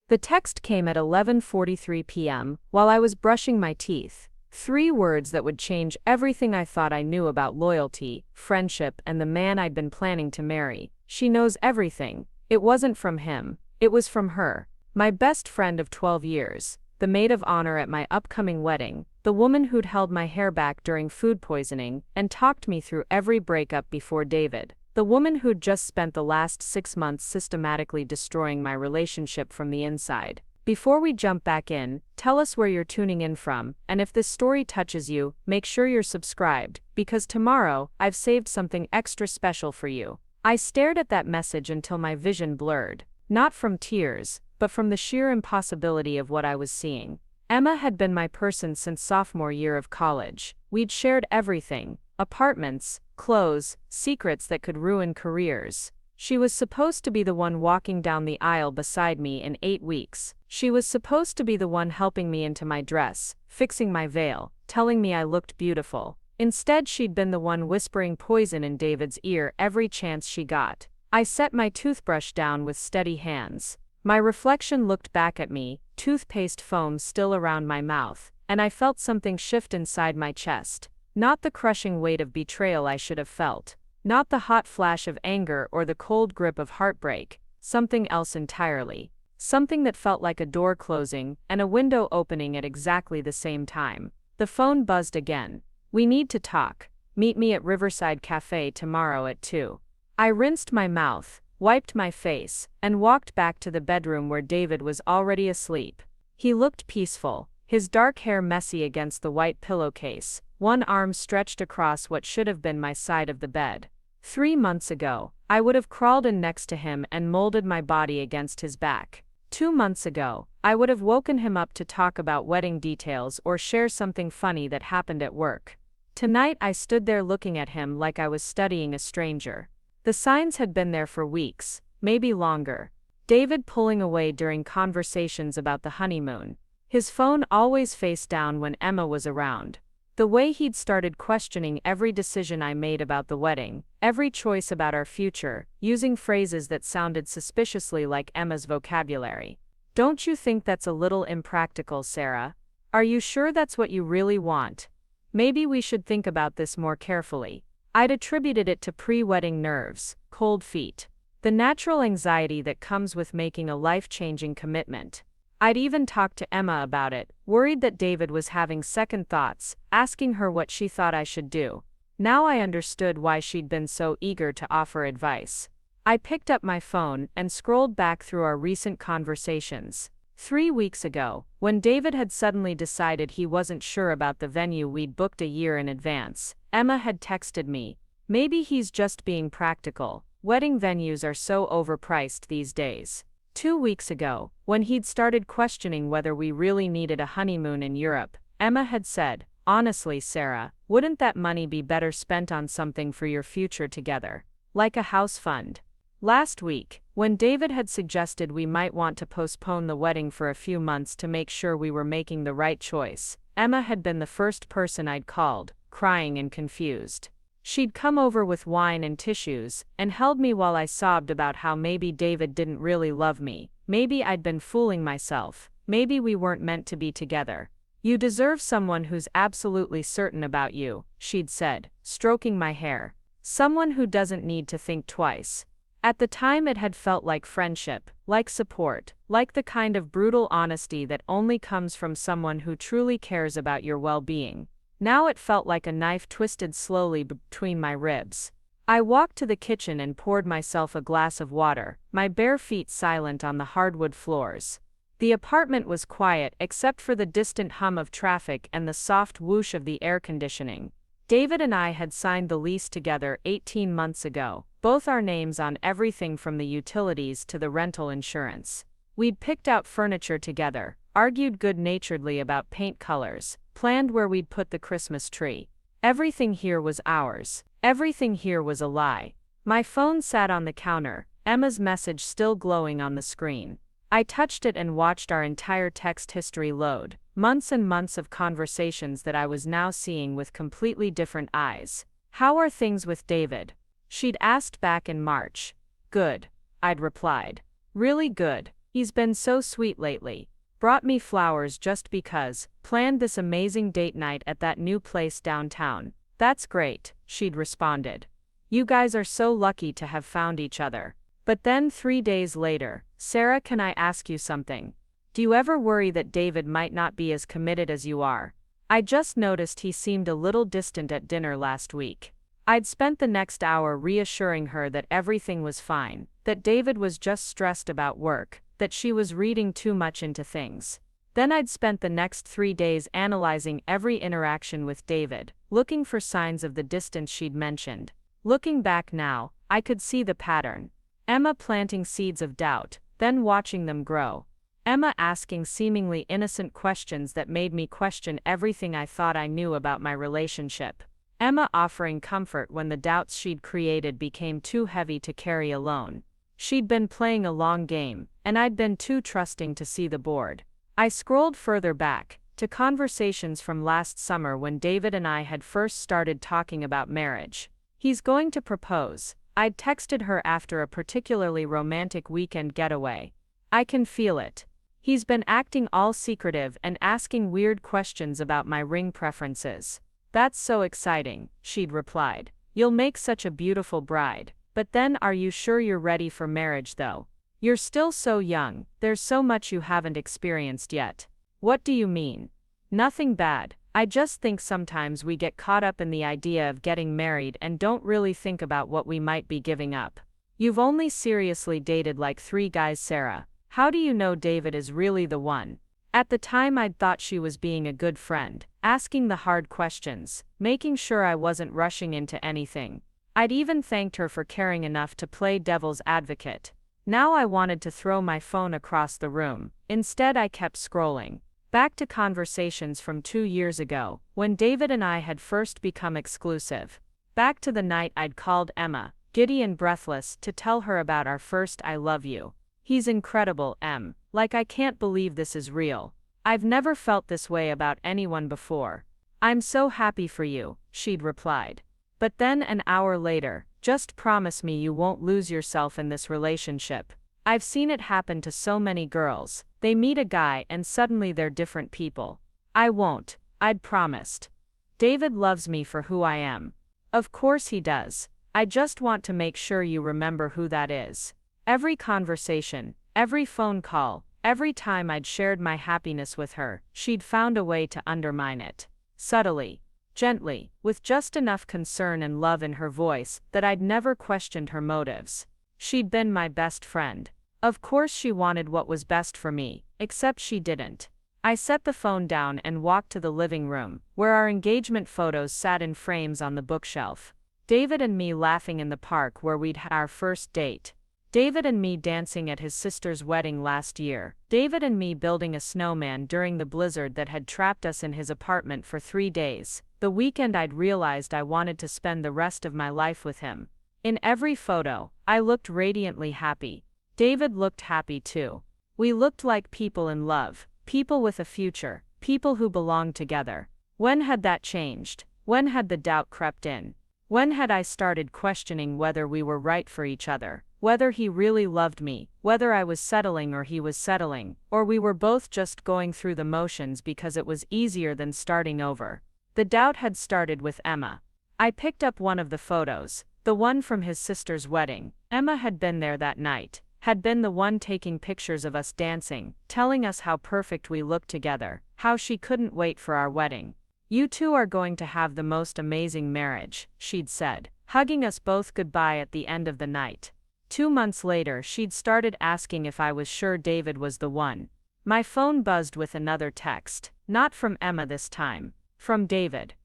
The text came at 11:43 p.m. while I was brushing my teeth. 3 words that would change everything I thought I knew about loyalty, friendship, and the man I'd been planning to marry. She knows everything. It wasn't from him. It was from her. My best friend of 12 years. The maid of honor at my upcoming wedding. The woman who'd held my hair back during food poisoning and talked me through every breakup before David. The woman who'd just spent the last 6 months systematically destroying my relationship from the inside. Before we jump back in, tell us where you're tuning in from, and if this story touches you, make sure you're subscribed, because tomorrow, I've saved something extra special for you. I stared at that message until my vision blurred. Not from tears, but from the sheer impossibility of what I was seeing. Emma had been my person since sophomore year of college. We'd shared everything: apartments, clothes, secrets that could ruin careers. She was supposed to be the one walking down the aisle beside me in 8 weeks. She was supposed to be the one helping me into my dress, fixing my veil, telling me I looked beautiful. Instead, she'd been the one whispering poison in David's ear every chance she got. I set my toothbrush down with steady hands. My reflection looked back at me, toothpaste foam still around my mouth, and I felt something shift inside my chest. Not the crushing weight of betrayal I should have felt. Not the hot flash of anger or the cold grip of heartbreak. Something else entirely. Something that felt like a door closing and a window opening at exactly the same time. The phone buzzed again. "We need to talk. Meet me at Riverside Cafe tomorrow at 2. I rinsed my mouth, wiped my face, and walked back to the bedroom where David was already asleep. He looked peaceful, his dark hair messy against the white pillowcase, one arm stretched across what should have been my side of the bed. 3 months ago, I would have crawled in next to him and molded my body against his back. 2 months ago, I would have woken him up to talk about wedding details or share something funny that happened at work. Tonight I stood there looking at him like I was studying a stranger. The signs had been there for weeks, maybe longer. David pulling away during conversations about the honeymoon. His phone always face down when Emma was around. The way he'd started questioning every decision I made about the wedding, every choice about our future, using phrases that sounded suspiciously like Emma's vocabulary. "Don't you think that's a little impractical, Sarah? Are you sure that's what you really want? Maybe we should think about this more carefully." I'd attributed it to pre-wedding nerves, cold feet, the natural anxiety that comes with making a life-changing commitment. I'd even talked to Emma about it, worried that David was having second thoughts, asking her what she thought I should do. Now I understood why she'd been so eager to offer advice. I picked up my phone and scrolled back through our recent conversations. 3 weeks ago, when David had suddenly decided he wasn't sure about the venue we'd booked a year in advance, Emma had texted me, "Maybe he's just being practical. Wedding venues are so overpriced these days." 2 weeks ago, when he'd started questioning whether we really needed a honeymoon in Europe, Emma had said, "Honestly, Sarah, wouldn't that money be better spent on something for your future together? Like a house fund?" Last week, when David had suggested we might want to postpone the wedding for a few months to make sure we were making the right choice, Emma had been the first person I'd called, crying and confused. She'd come over with wine and tissues, and held me while I sobbed about how maybe David didn't really love me, maybe I'd been fooling myself, maybe we weren't meant to be together. "You deserve someone who's absolutely certain about you," she'd said, stroking my hair. "Someone who doesn't need to think twice." At the time it had felt like friendship, like support, like the kind of brutal honesty that only comes from someone who truly cares about your well-being. Now it felt like a knife twisted slowly between my ribs. I walked to the kitchen and poured myself a glass of water, my bare feet silent on the hardwood floors. The apartment was quiet except for the distant hum of traffic and the soft whoosh of the air conditioning. David and I had signed the lease together 18 months ago, both our names on everything from the utilities to the rental insurance. We'd picked out furniture together, argued good-naturedly about paint colors, planned where we'd put the Christmas tree. Everything here was ours. Everything here was a lie. My phone sat on the counter, Emma's message still glowing on the screen. I touched it and watched our entire text history load, months and months of conversations that I was now seeing with completely different eyes. "How are things with David?" She'd asked back in March. "Good," I'd replied. "Really good. He's been so sweet lately. Brought me flowers just because, planned this amazing date night at that new place downtown. That's great, she'd responded. You guys are so lucky to have found each other. But then 3 days later, Sarah, can I ask you something? Do you ever worry that David might not be as committed as you are? I just noticed he seemed a little distant at dinner last week. I'd spent the next hour reassuring her that everything was fine, that David was just stressed about work, that she was reading too much into things. Then I'd spent the next 3 days analyzing every interaction with David, looking for signs of the distance she'd mentioned. Looking back now, I could see the pattern. Emma planting seeds of doubt, then watching them grow. Emma asking seemingly innocent questions that made me question everything I thought I knew about my relationship. Emma offering comfort when the doubts she'd created became too heavy to carry alone. She'd been playing a long game, and I'd been too trusting to see the board. I scrolled further back, to conversations from last summer when David and I had first started talking about marriage. He's going to propose. I'd texted her after a particularly romantic weekend getaway. I can feel it. He's been acting all secretive and asking weird questions about my ring preferences. That's so exciting, she'd replied. You'll make such a beautiful bride. But then, are you sure you're ready for marriage though? You're still so young, there's so much you haven't experienced yet. What do you mean? Nothing bad. I just think sometimes we get caught up in the idea of getting married and don't really think about what we might be giving up. You've only seriously dated like 3 guys, Sarah. How do you know David is really the one? At the time I'd thought she was being a good friend, asking the hard questions, making sure I wasn't rushing into anything. I'd even thanked her for caring enough to play devil's advocate. Now I wanted to throw my phone across the room. Instead I kept scrolling. Back to conversations from 2 years ago, when David and I had first become exclusive. Back to the night I'd called Emma, giddy and breathless, to tell her about our first I love you. He's incredible, Em. Like I can't believe this is real. I've never felt this way about anyone before. I'm so happy for you, she'd replied. But then an hour later, just promise me you won't lose yourself in this relationship. I've seen it happen to so many girls. They meet a guy and suddenly they're different people. I won't, I'd promised. David loves me for who I am. Of course he does. I just want to make sure you remember who that is. Every conversation, every phone call, every time I'd shared my happiness with her, she'd found a way to undermine it. Subtly, gently, with just enough concern and love in her voice that I'd never questioned her motives. She'd been my best friend. Of course she wanted what was best for me, except she didn't. I set the phone down and walked to the living room, where our engagement photos sat in frames on the bookshelf. David and me laughing in the park where we'd had our first date. David and me dancing at his sister's wedding last year. David and me building a snowman during the blizzard that had trapped us in his apartment for 3 days. The weekend I'd realized I wanted to spend the rest of my life with him. In every photo, I looked radiantly happy. David looked happy too. We looked like people in love, people with a future, people who belonged together. When had that changed? When had the doubt crept in? When had I started questioning whether we were right for each other? Whether he really loved me, whether I was settling or he was settling, or we were both just going through the motions because it was easier than starting over. The doubt had started with Emma. I picked up one of the photos, the one from his sister's wedding. Emma had been there that night, had been the one taking pictures of us dancing, telling us how perfect we looked together, how she couldn't wait for our wedding. You two are going to have the most amazing marriage, she'd said, hugging us both goodbye at the end of the night. 2 months later she'd started asking if I was sure David was the one. My phone buzzed with another text, not from Emma this time, from David.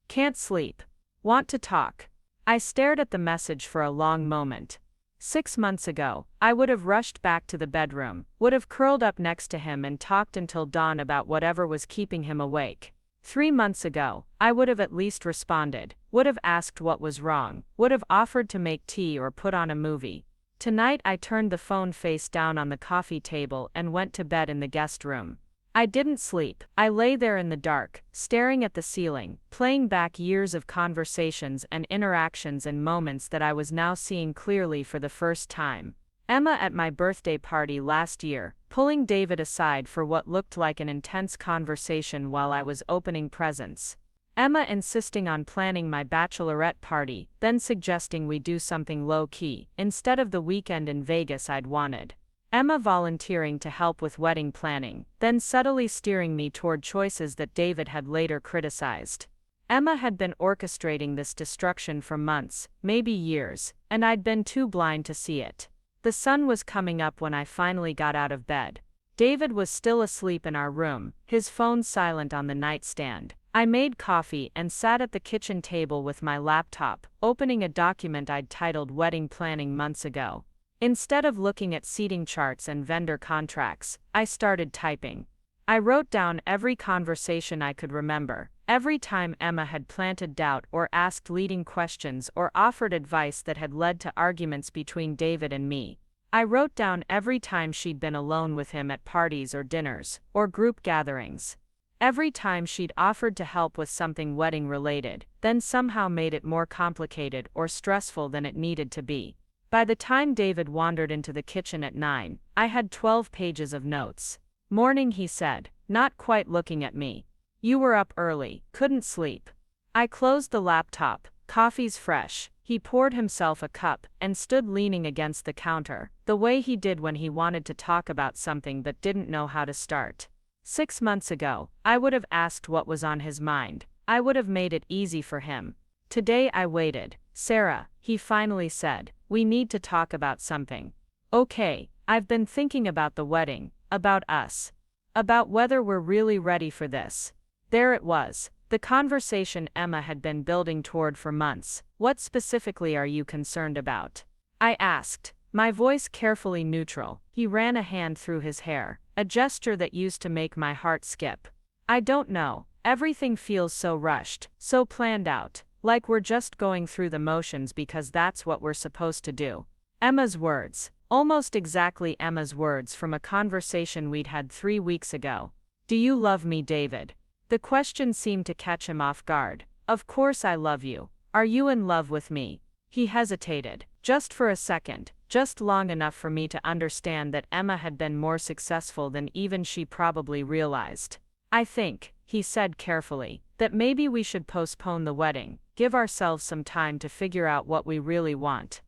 Can't sleep. Want to talk. I stared at the message for a long moment. 6 months ago, I would have rushed back to the bedroom, would have curled up next to him and talked until dawn about whatever was keeping him awake. 3 months ago, I would have at least responded, would have asked what was wrong, would have offered to make tea or put on a movie. Tonight I turned the phone face down on the coffee table and went to bed in the guest room. I didn't sleep. I lay there in the dark, staring at the ceiling, playing back years of conversations and interactions and moments that I was now seeing clearly for the first time. Emma at my birthday party last year, pulling David aside for what looked like an intense conversation while I was opening presents. Emma insisting on planning my bachelorette party, then suggesting we do something low-key, instead of the weekend in Vegas I'd wanted. Emma volunteering to help with wedding planning, then subtly steering me toward choices that David had later criticized. Emma had been orchestrating this destruction for months, maybe years, and I'd been too blind to see it. The sun was coming up when I finally got out of bed. David was still asleep in our room, his phone silent on the nightstand. I made coffee and sat at the kitchen table with my laptop, opening a document I'd titled Wedding Planning months ago. Instead of looking at seating charts and vendor contracts, I started typing. I wrote down every conversation I could remember, every time Emma had planted doubt or asked leading questions or offered advice that had led to arguments between David and me. I wrote down every time she'd been alone with him at parties or dinners, or group gatherings. Every time she'd offered to help with something wedding-related, then somehow made it more complicated or stressful than it needed to be. By the time David wandered into the kitchen at 9, I had 12 pages of notes. "Morning," he said, not quite looking at me. "You were up early, couldn't sleep." I closed the laptop. "Coffee's fresh." He poured himself a cup and stood leaning against the counter, the way he did when he wanted to talk about something but didn't know how to start. 6 months ago, I would have asked what was on his mind. I would have made it easy for him. Today I waited. "Sarah," he finally said, "we need to talk about something." "Okay, I've been thinking about the wedding, about us. About whether we're really ready for this." There it was, the conversation Emma had been building toward for months. "What specifically are you concerned about?" I asked, my voice carefully neutral. He ran a hand through his hair, a gesture that used to make my heart skip. "I don't know. Everything feels so rushed, so planned out, like we're just going through the motions because that's what we're supposed to do." Emma's words, almost exactly Emma's words from a conversation we'd had 3 weeks ago. "Do you love me, David?" The question seemed to catch him off guard. "Of course I love you. Are you in love with me?" He hesitated, just for a second, just long enough for me to understand that Emma had been more successful than even she probably realized. "I think," he said carefully, "that maybe we should postpone the wedding, give ourselves some time to figure out what we really want."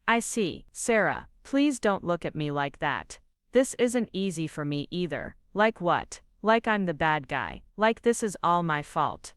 "I see." "Sarah, please don't look at me like that. This isn't easy for me either." "Like what?" "Like I'm the bad guy, like this is all my fault."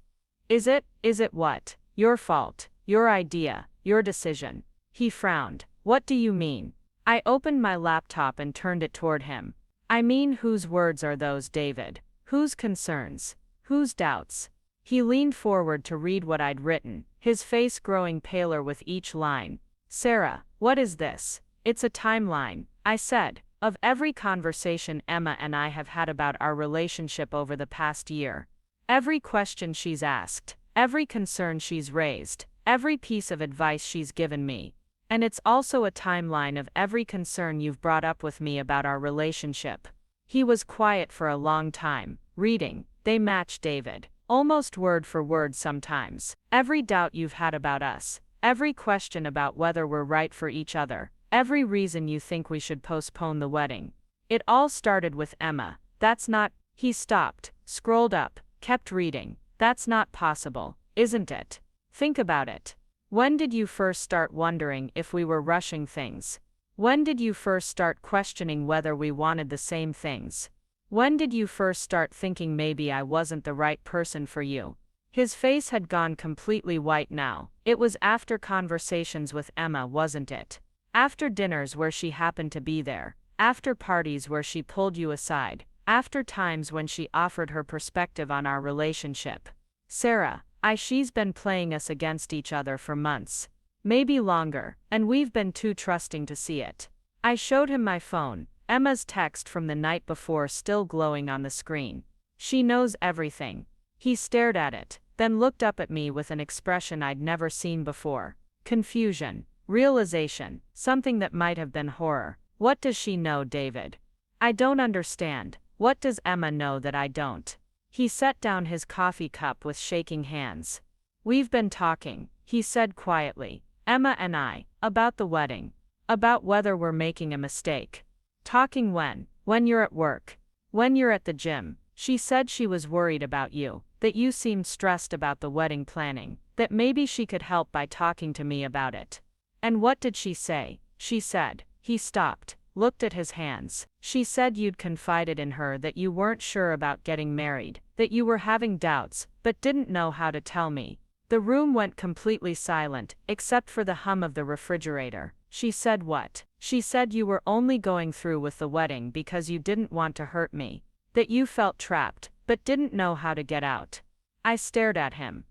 Is it what?" "Your fault, your idea, your decision." He frowned. "What do you mean?" I opened my laptop and turned it toward him. "I mean, whose words are those, David? Whose concerns? Whose doubts?" He leaned forward to read what I'd written, his face growing paler with each line. "Sarah, what is this?" "It's a timeline," I said, "of every conversation Emma and I have had about our relationship over the past year. Every question she's asked, every concern she's raised, every piece of advice she's given me. And it's also a timeline of every concern you've brought up with me about our relationship." He was quiet for a long time, reading. "They match, David. Almost word for word sometimes. Every doubt you've had about us, every question about whether we're right for each other, every reason you think we should postpone the wedding. It all started with Emma. That's not..." He stopped, scrolled up, kept reading. "That's not possible, isn't it? Think about it. When did you first start wondering if we were rushing things? When did you first start questioning whether we wanted the same things? When did you first start thinking maybe I wasn't the right person for you?" His face had gone completely white now. "It was after conversations with Emma, wasn't it? After dinners where she happened to be there, after parties where she pulled you aside, after times when she offered her perspective on our relationship. Sarah, she's been playing us against each other for months. Maybe longer, and we've been too trusting to see it." I showed him my phone, Emma's text from the night before still glowing on the screen. "She knows everything." He stared at it, then looked up at me with an expression I'd never seen before. Confusion, realization, something that might have been horror. "What does she know, David? I don't understand. What does Emma know that I don't?" He set down his coffee cup with shaking hands. "We've been talking," he said quietly. "Emma and I, about the wedding. About whether we're making a mistake. Talking when you're at work, when you're at the gym. She said she was worried about you, that you seemed stressed about the wedding planning, that maybe she could help by talking to me about it. And what did she say? She said, he stopped, looked at his hands. She said you'd confided in her that you weren't sure about getting married, that you were having doubts, but didn't know how to tell me. The room went completely silent, except for the hum of the refrigerator. She said what? She said you were only going through with the wedding because you didn't want to hurt me. That you felt trapped, but didn't know how to get out. I stared at him.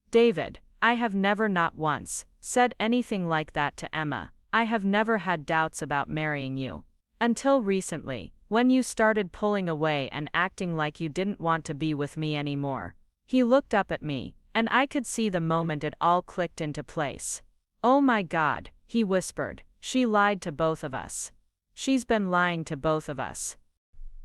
David, I have never, not once, said anything like that to Emma. I have never had doubts about marrying you. Until recently, when you started pulling away and acting like you didn't want to be with me anymore. He looked up at me, and I could see the moment it all clicked into place. Oh my God, he whispered. She lied to both of us. She's been lying to both of us.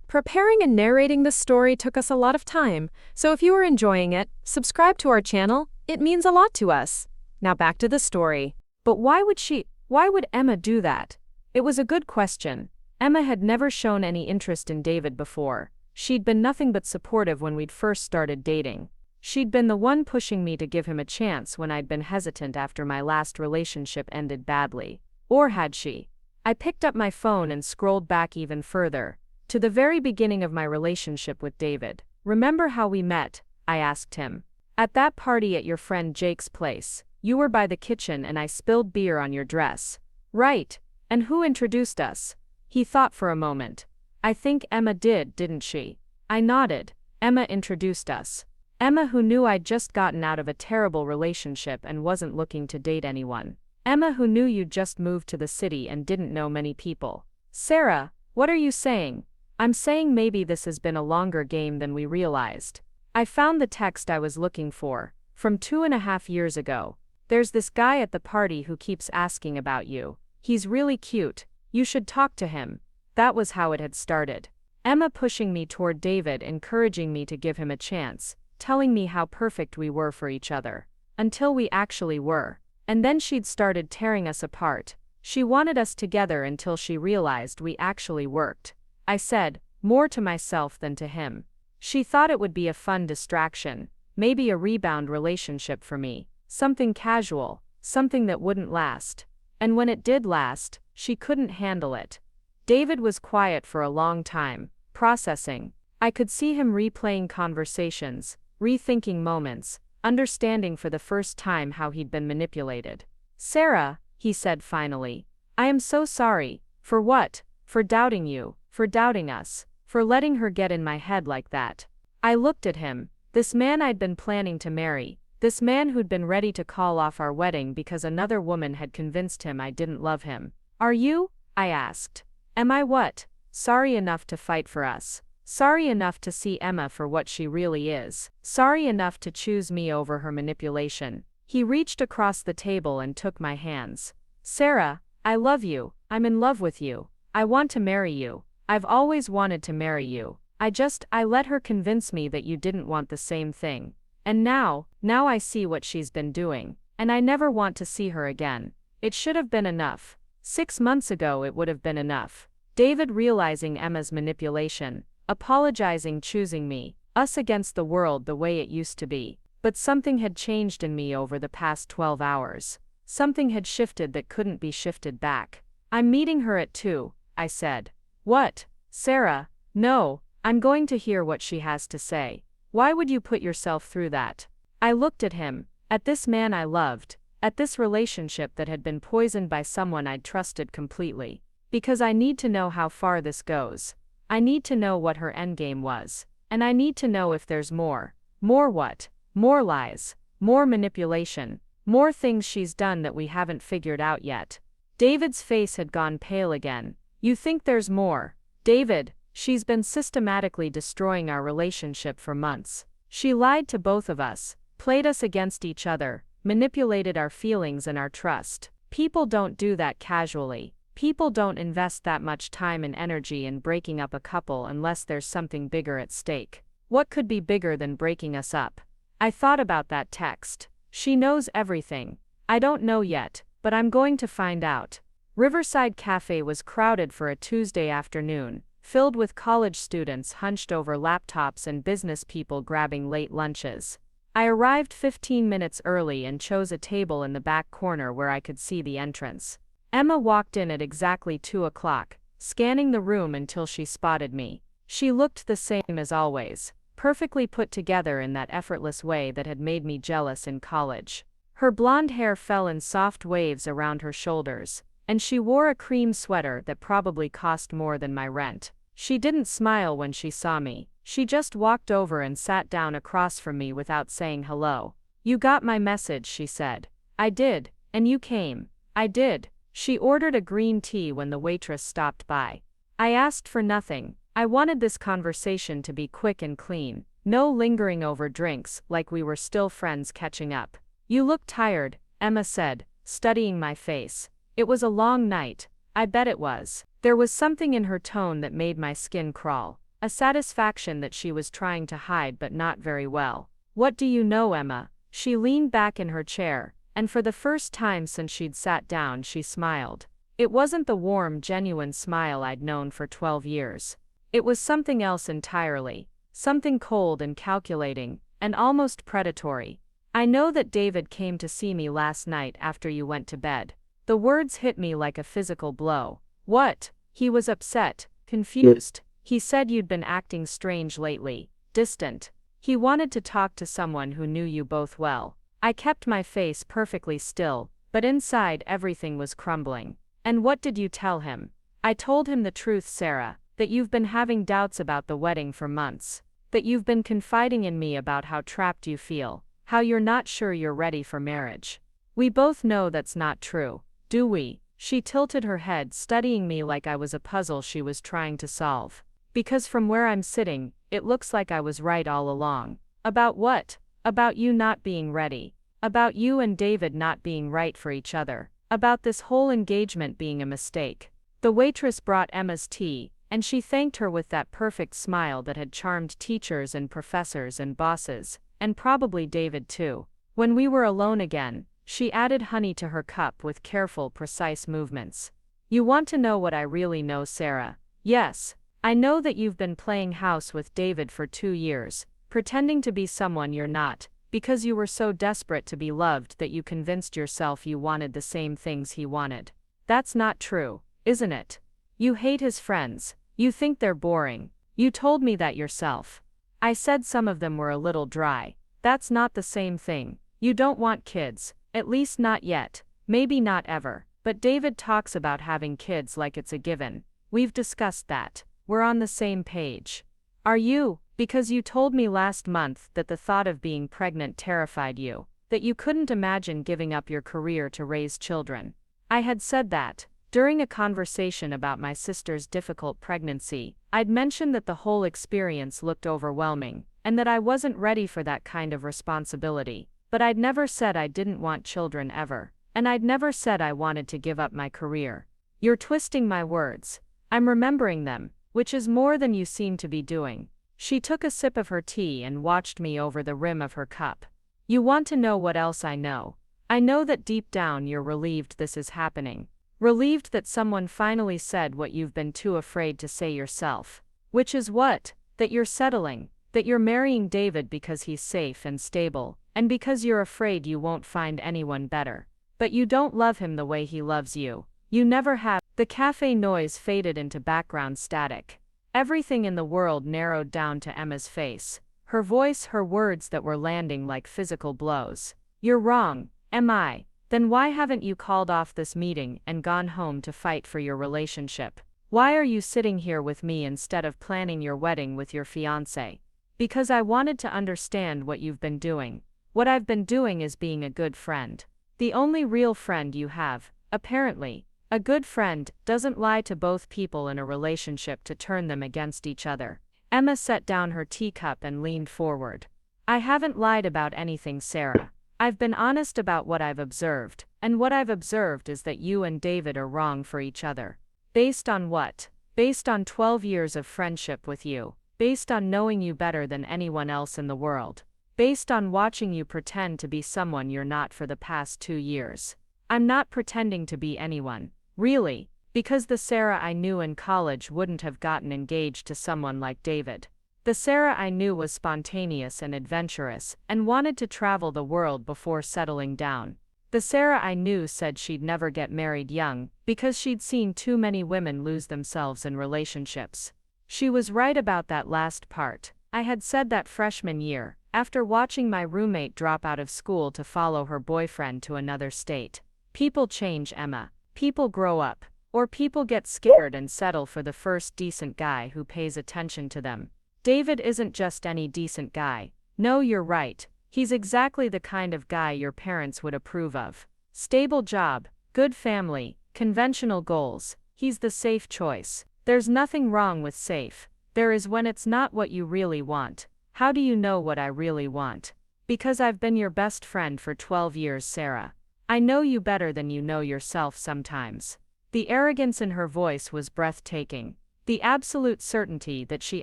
Preparing and narrating this story took us a lot of time, so if you are enjoying it, subscribe to our channel, it means a lot to us. Now back to the story. But why would Emma do that? It was a good question. Emma had never shown any interest in David before. She'd been nothing but supportive when we'd first started dating. She'd been the one pushing me to give him a chance when I'd been hesitant after my last relationship ended badly. Or had she? I picked up my phone and scrolled back even further, to the very beginning of my relationship with David. Remember how we met? I asked him. At that party at your friend Jake's place. You were by the kitchen and I spilled beer on your dress. Right. And who introduced us? He thought for a moment. I think Emma did, didn't she? I nodded. Emma introduced us. Emma, who knew I'd just gotten out of a terrible relationship and wasn't looking to date anyone. Emma, who knew you'd just moved to the city and didn't know many people. Sarah, what are you saying? I'm saying maybe this has been a longer game than we realized. I found the text I was looking for, from 2.5 years ago. There's this guy at the party who keeps asking about you. He's really cute. You should talk to him. That was how it had started. Emma pushing me toward David, encouraging me to give him a chance, telling me how perfect we were for each other. Until we actually were. And then she'd started tearing us apart. She wanted us together until she realized we actually worked. I said, more to myself than to him. She thought it would be a fun distraction, maybe a rebound relationship for me, something casual, something that wouldn't last. And when it did last, she couldn't handle it. David was quiet for a long time, processing. I could see him replaying conversations, rethinking moments, understanding for the first time how he'd been manipulated. Sarah, he said finally, I am so sorry. For what? For doubting you, for doubting us, for letting her get in my head like that. I looked at him, this man I'd been planning to marry, this man who'd been ready to call off our wedding because another woman had convinced him I didn't love him. Are you? I asked. Am I what? Sorry enough to fight for us. Sorry enough to see Emma for what she really is. Sorry enough to choose me over her manipulation. He reached across the table and took my hands. Sarah, I love you. I'm in love with you. I want to marry you. I've always wanted to marry you. I let her convince me that you didn't want the same thing. And now I see what she's been doing. And I never want to see her again. It should have been enough. 6 months ago it would have been enough. David realizing Emma's manipulation, apologizing, choosing me, us against the world the way it used to be. But something had changed in me over the past 12 hours. Something had shifted that couldn't be shifted back. I'm meeting her at 2, I said. What? Sarah, no, I'm going to hear what she has to say. Why would you put yourself through that? I looked at him, at this man I loved, at this relationship that had been poisoned by someone I'd trusted completely. Because I need to know how far this goes. I need to know what her endgame was. And I need to know if there's more. More what? More lies. More manipulation. More things she's done that we haven't figured out yet. David's face had gone pale again. You think there's more? David, she's been systematically destroying our relationship for months. She lied to both of us, played us against each other, manipulated our feelings and our trust. People don't do that casually. People don't invest that much time and energy in breaking up a couple unless there's something bigger at stake. What could be bigger than breaking us up? I thought about that text. She knows everything. I don't know yet, but I'm going to find out. Riverside Cafe was crowded for a Tuesday afternoon, filled with college students hunched over laptops and business people grabbing late lunches. I arrived 15 minutes early and chose a table in the back corner where I could see the entrance. Emma walked in at exactly 2 o'clock, scanning the room until she spotted me. She looked the same as always, perfectly put together in that effortless way that had made me jealous in college. Her blonde hair fell in soft waves around her shoulders, and she wore a cream sweater that probably cost more than my rent. She didn't smile when she saw me. She just walked over and sat down across from me without saying hello. "You got my message," she said. "I did, and you came." "I did." She ordered a green tea when the waitress stopped by. "I asked for nothing. I wanted this conversation to be quick and clean. No lingering over drinks, like we were still friends catching up." "You look tired," Emma said, studying my face. "It was a long night." I bet it was. There was something in her tone that made my skin crawl, a satisfaction that she was trying to hide but not very well. "What do you know, Emma?" She leaned back in her chair, and for the first time since she'd sat down she smiled. It wasn't the warm, genuine smile I'd known for 12 years. It was something else entirely, something cold and calculating, and almost predatory. "I know that David came to see me last night after you went to bed." The words hit me like a physical blow. "What?" He was upset, confused. "He said you'd been acting strange lately, distant. He wanted to talk to someone who knew you both well." I kept my face perfectly still, but inside everything was crumbling. "And what did you tell him?" "I told him the truth, Sarah, that you've been having doubts about the wedding for months. That you've been confiding in me about how trapped you feel, how you're not sure you're ready for marriage. We both know that's not true, do we?" She tilted her head, studying me like I was a puzzle she was trying to solve. "Because from where I'm sitting, it looks like I was right all along." "About what?" "About you not being ready. About you and David not being right for each other. About this whole engagement being a mistake." The waitress brought Emma's tea, and she thanked her with that perfect smile that had charmed teachers and professors and bosses, and probably David too. When we were alone again, she added honey to her cup with careful, precise movements. "You want to know what I really know, Sarah?" "Yes. I know that you've been playing house with David for 2 years, pretending to be someone you're not, because you were so desperate to be loved that you convinced yourself you wanted the same things he wanted. That's not true, isn't it? You hate his friends. You think they're boring. You told me that yourself." I said some of them were a little dry. "That's not the same thing. You don't want kids. At least not yet. Maybe not ever. But David talks about having kids like it's a given. We've discussed that. We're on the same page." "Are you? Because you told me last month that the thought of being pregnant terrified you, that you couldn't imagine giving up your career to raise children." I had said that. During a conversation about my sister's difficult pregnancy, I'd mentioned that the whole experience looked overwhelming, and that I wasn't ready for that kind of responsibility. But I'd never said I didn't want children ever, and I'd never said I wanted to give up my career. "You're twisting my words." "I'm remembering them, which is more than you seem to be doing." She took a sip of her tea and watched me over the rim of her cup. "You want to know what else I know? I know that deep down you're relieved this is happening. Relieved that someone finally said what you've been too afraid to say yourself." "Which is what?" "That you're settling. That you're marrying David because he's safe and stable, and because you're afraid you won't find anyone better. But you don't love him the way he loves you. You never have." The cafe noise faded into background static. Everything in the world narrowed down to Emma's face. Her voice, her words that were landing like physical blows. "You're wrong, am I? Then why haven't you called off this meeting and gone home to fight for your relationship? Why are you sitting here with me instead of planning your wedding with your fiancé?" "Because I wanted to understand what you've been doing." "What I've been doing is being a good friend. The only real friend you have, apparently. A good friend doesn't lie to both people in a relationship to turn them against each other." Emma set down her teacup and leaned forward. "I haven't lied about anything, Sarah. I've been honest about what I've observed, and what I've observed is that you and David are wrong for each other." "Based on what?" "Based on 12 years of friendship with you. Based on knowing you better than anyone else in the world. Based on watching you pretend to be someone you're not for the past 2 years." "I'm not pretending to be anyone. Really, because the Sarah I knew in college wouldn't have gotten engaged to someone like David. The Sarah I knew was spontaneous and adventurous, and wanted to travel the world before settling down. The Sarah I knew said she'd never get married young, because she'd seen too many women lose themselves in relationships. She was right about that last part. I had said that freshman year, after watching my roommate drop out of school to follow her boyfriend to another state. People change, Emma. People grow up. Or people get scared and settle for the first decent guy who pays attention to them. David isn't just any decent guy. No, you're right. He's exactly the kind of guy your parents would approve of. Stable job, good family, conventional goals. He's the safe choice. There's nothing wrong with safe. There is when it's not what you really want. How do you know what I really want? Because I've been your best friend for 12 years, Sarah. I know you better than you know yourself sometimes. The arrogance in her voice was breathtaking. The absolute certainty that she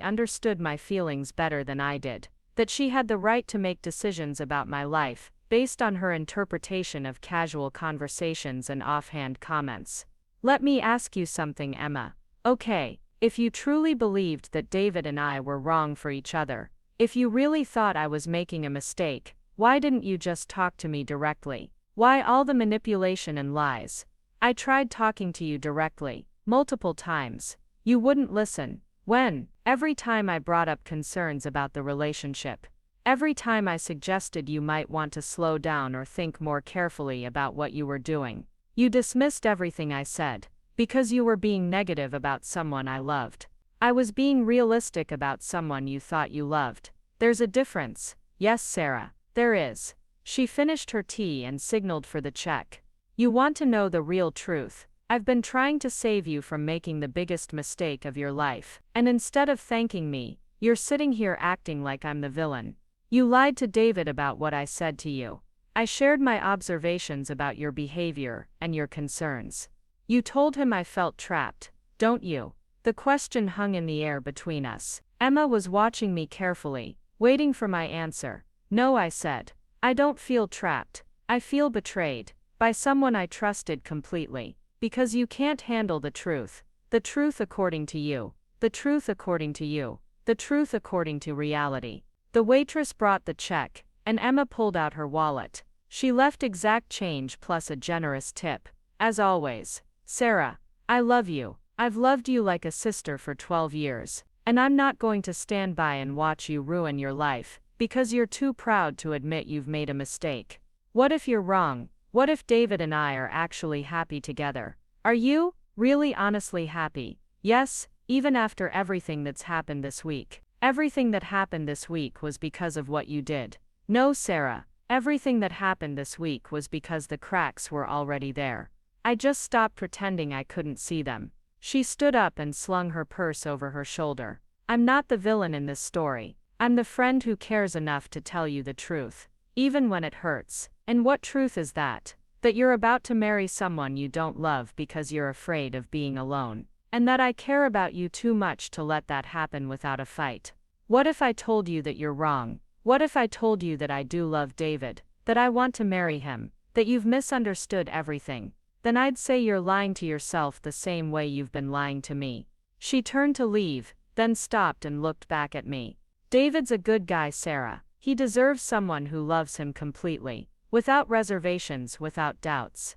understood my feelings better than I did. That she had the right to make decisions about my life, based on her interpretation of casual conversations and offhand comments. Let me ask you something, Emma. Okay, if you truly believed that David and I were wrong for each other, if you really thought I was making a mistake, why didn't you just talk to me directly? Why all the manipulation and lies? I tried talking to you directly, multiple times. You wouldn't listen. When? Every time I brought up concerns about the relationship. Every time I suggested you might want to slow down or think more carefully about what you were doing. You dismissed everything I said, because you were being negative about someone I loved. I was being realistic about someone you thought you loved. There's a difference. Yes, Sarah, there is. She finished her tea and signaled for the check. You want to know the real truth. I've been trying to save you from making the biggest mistake of your life, and instead of thanking me, you're sitting here acting like I'm the villain. You lied to David about what I said to you. I shared my observations about your behavior and your concerns. You told him I felt trapped, don't you? The question hung in the air between us. Emma was watching me carefully, waiting for my answer. No, I said. I don't feel trapped. I feel betrayed. By someone I trusted completely. Because you can't handle the truth. The truth according to you. The truth according to you. The truth according to reality. The waitress brought the check, and Emma pulled out her wallet. She left exact change plus a generous tip. As always. Sarah, I love you. I've loved you like a sister for 12 years. And I'm not going to stand by and watch you ruin your life, because you're too proud to admit you've made a mistake. What if you're wrong? What if David and I are actually happy together? Are you really honestly happy? Yes, even after everything that's happened this week. Everything that happened this week was because of what you did. No, Sarah, everything that happened this week was because the cracks were already there. I just stopped pretending I couldn't see them. She stood up and slung her purse over her shoulder. I'm not the villain in this story. I'm the friend who cares enough to tell you the truth, even when it hurts. And what truth is that? That you're about to marry someone you don't love because you're afraid of being alone. And that I care about you too much to let that happen without a fight. What if I told you that you're wrong? What if I told you that I do love David? That I want to marry him? That you've misunderstood everything? Then I'd say you're lying to yourself the same way you've been lying to me. She turned to leave, then stopped and looked back at me. David's a good guy, Sarah. He deserves someone who loves him completely. Without reservations, without doubts.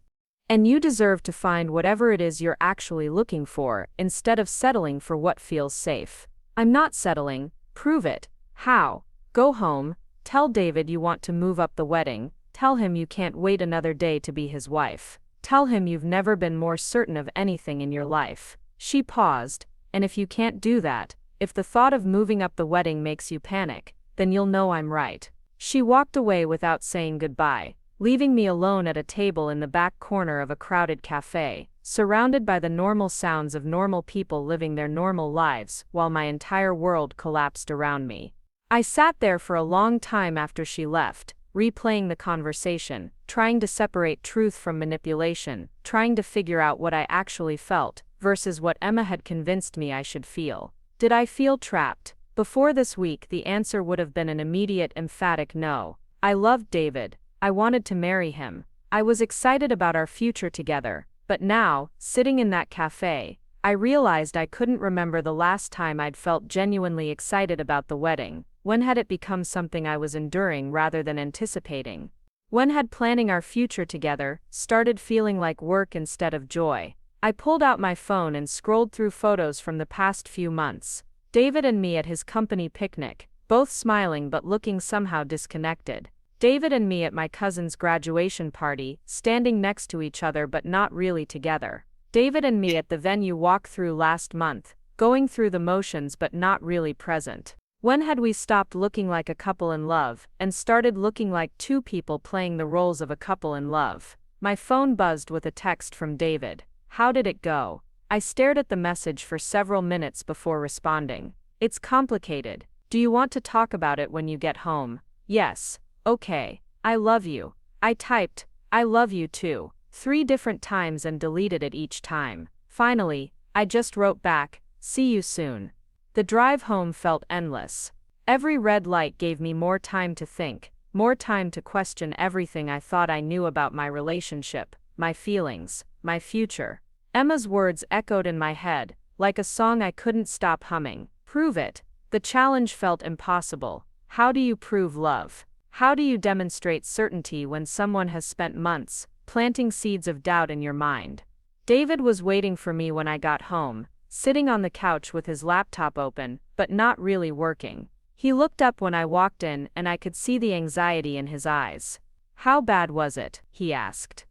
And you deserve to find whatever it is you're actually looking for, instead of settling for what feels safe. I'm not settling. Prove it. How? Go home. Tell David you want to move up the wedding. Tell him you can't wait another day to be his wife. Tell him you've never been more certain of anything in your life. She paused, and if you can't do that, if the thought of moving up the wedding makes you panic, then you'll know I'm right. She walked away without saying goodbye, leaving me alone at a table in the back corner of a crowded cafe, surrounded by the normal sounds of normal people living their normal lives, while my entire world collapsed around me. I sat there for a long time after she left, replaying the conversation, trying to separate truth from manipulation, trying to figure out what I actually felt, versus what Emma had convinced me I should feel. Did I feel trapped? Before this week, the answer would have been an immediate, emphatic no. I loved David. I wanted to marry him. I was excited about our future together. But now, sitting in that cafe, I realized I couldn't remember the last time I'd felt genuinely excited about the wedding. When had it become something I was enduring rather than anticipating? When had planning our future together started feeling like work instead of joy? I pulled out my phone and scrolled through photos from the past few months. David and me at his company picnic, both smiling but looking somehow disconnected. David and me at my cousin's graduation party, standing next to each other but not really together. David and me at the venue walk-through last month, going through the motions but not really present. When had we stopped looking like a couple in love and started looking like two people playing the roles of a couple in love? My phone buzzed with a text from David. How did it go? I stared at the message for several minutes before responding. It's complicated. Do you want to talk about it when you get home? Yes. Okay. I love you. I typed, I love you too, 3 different times and deleted it each time. Finally, I just wrote back, see you soon. The drive home felt endless. Every red light gave me more time to think, more time to question everything I thought I knew about my relationship, my feelings, my future. Emma's words echoed in my head, like a song I couldn't stop humming. Prove it. The challenge felt impossible. How do you prove love? How do you demonstrate certainty when someone has spent months planting seeds of doubt in your mind? David was waiting for me when I got home, sitting on the couch with his laptop open, but not really working. He looked up when I walked in and I could see the anxiety in his eyes. How bad was it? He asked.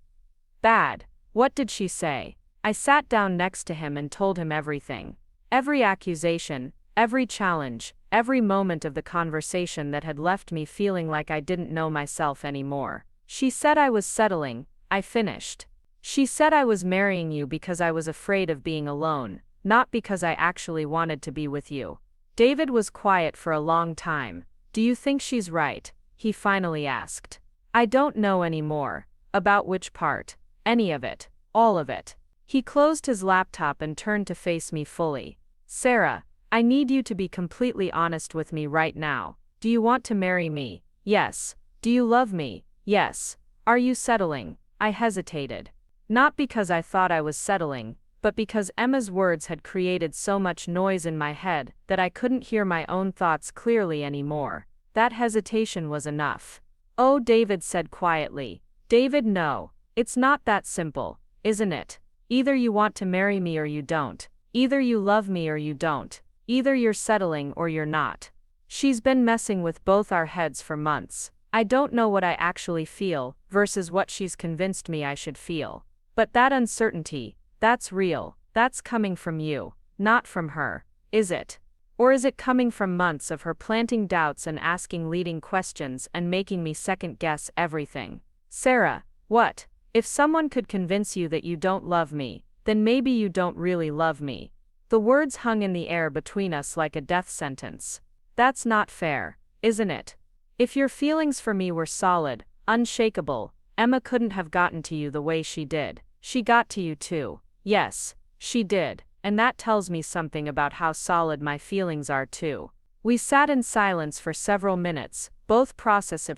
Bad. What did she say? I sat down next to him and told him everything. Every accusation, every challenge, every moment of the conversation that had left me feeling like I didn't know myself anymore. She said I was settling, I finished. She said I was marrying you because I was afraid of being alone, not because I actually wanted to be with you. David was quiet for a long time. Do you think she's right? He finally asked. I don't know anymore. About which part? Any of it. All of it. He closed his laptop and turned to face me fully. Sarah, I need you to be completely honest with me right now. Do you want to marry me? Yes. Do you love me? Yes. Are you settling? I hesitated. Not because I thought I was settling, but because Emma's words had created so much noise in my head that I couldn't hear my own thoughts clearly anymore. That hesitation was enough. Oh, David said quietly. David, no. It's not that simple, isn't it? Either you want to marry me or you don't. Either you love me or you don't. Either you're settling or you're not. She's been messing with both our heads for months. I don't know what I actually feel versus what she's convinced me I should feel. But that uncertainty, that's real. That's coming from you, not from her, is it? Or is it coming from months of her planting doubts and asking leading questions and making me second-guess everything? Sarah, what? If someone could convince you that you don't love me, then maybe you don't really love me. The words hung in the air between us like a death sentence. That's not fair, isn't it? If your feelings for me were solid, unshakable, Emma couldn't have gotten to you the way she did. She got to you too. Yes, she did, and that tells me something about how solid my feelings are too. We sat in silence for several minutes, both processing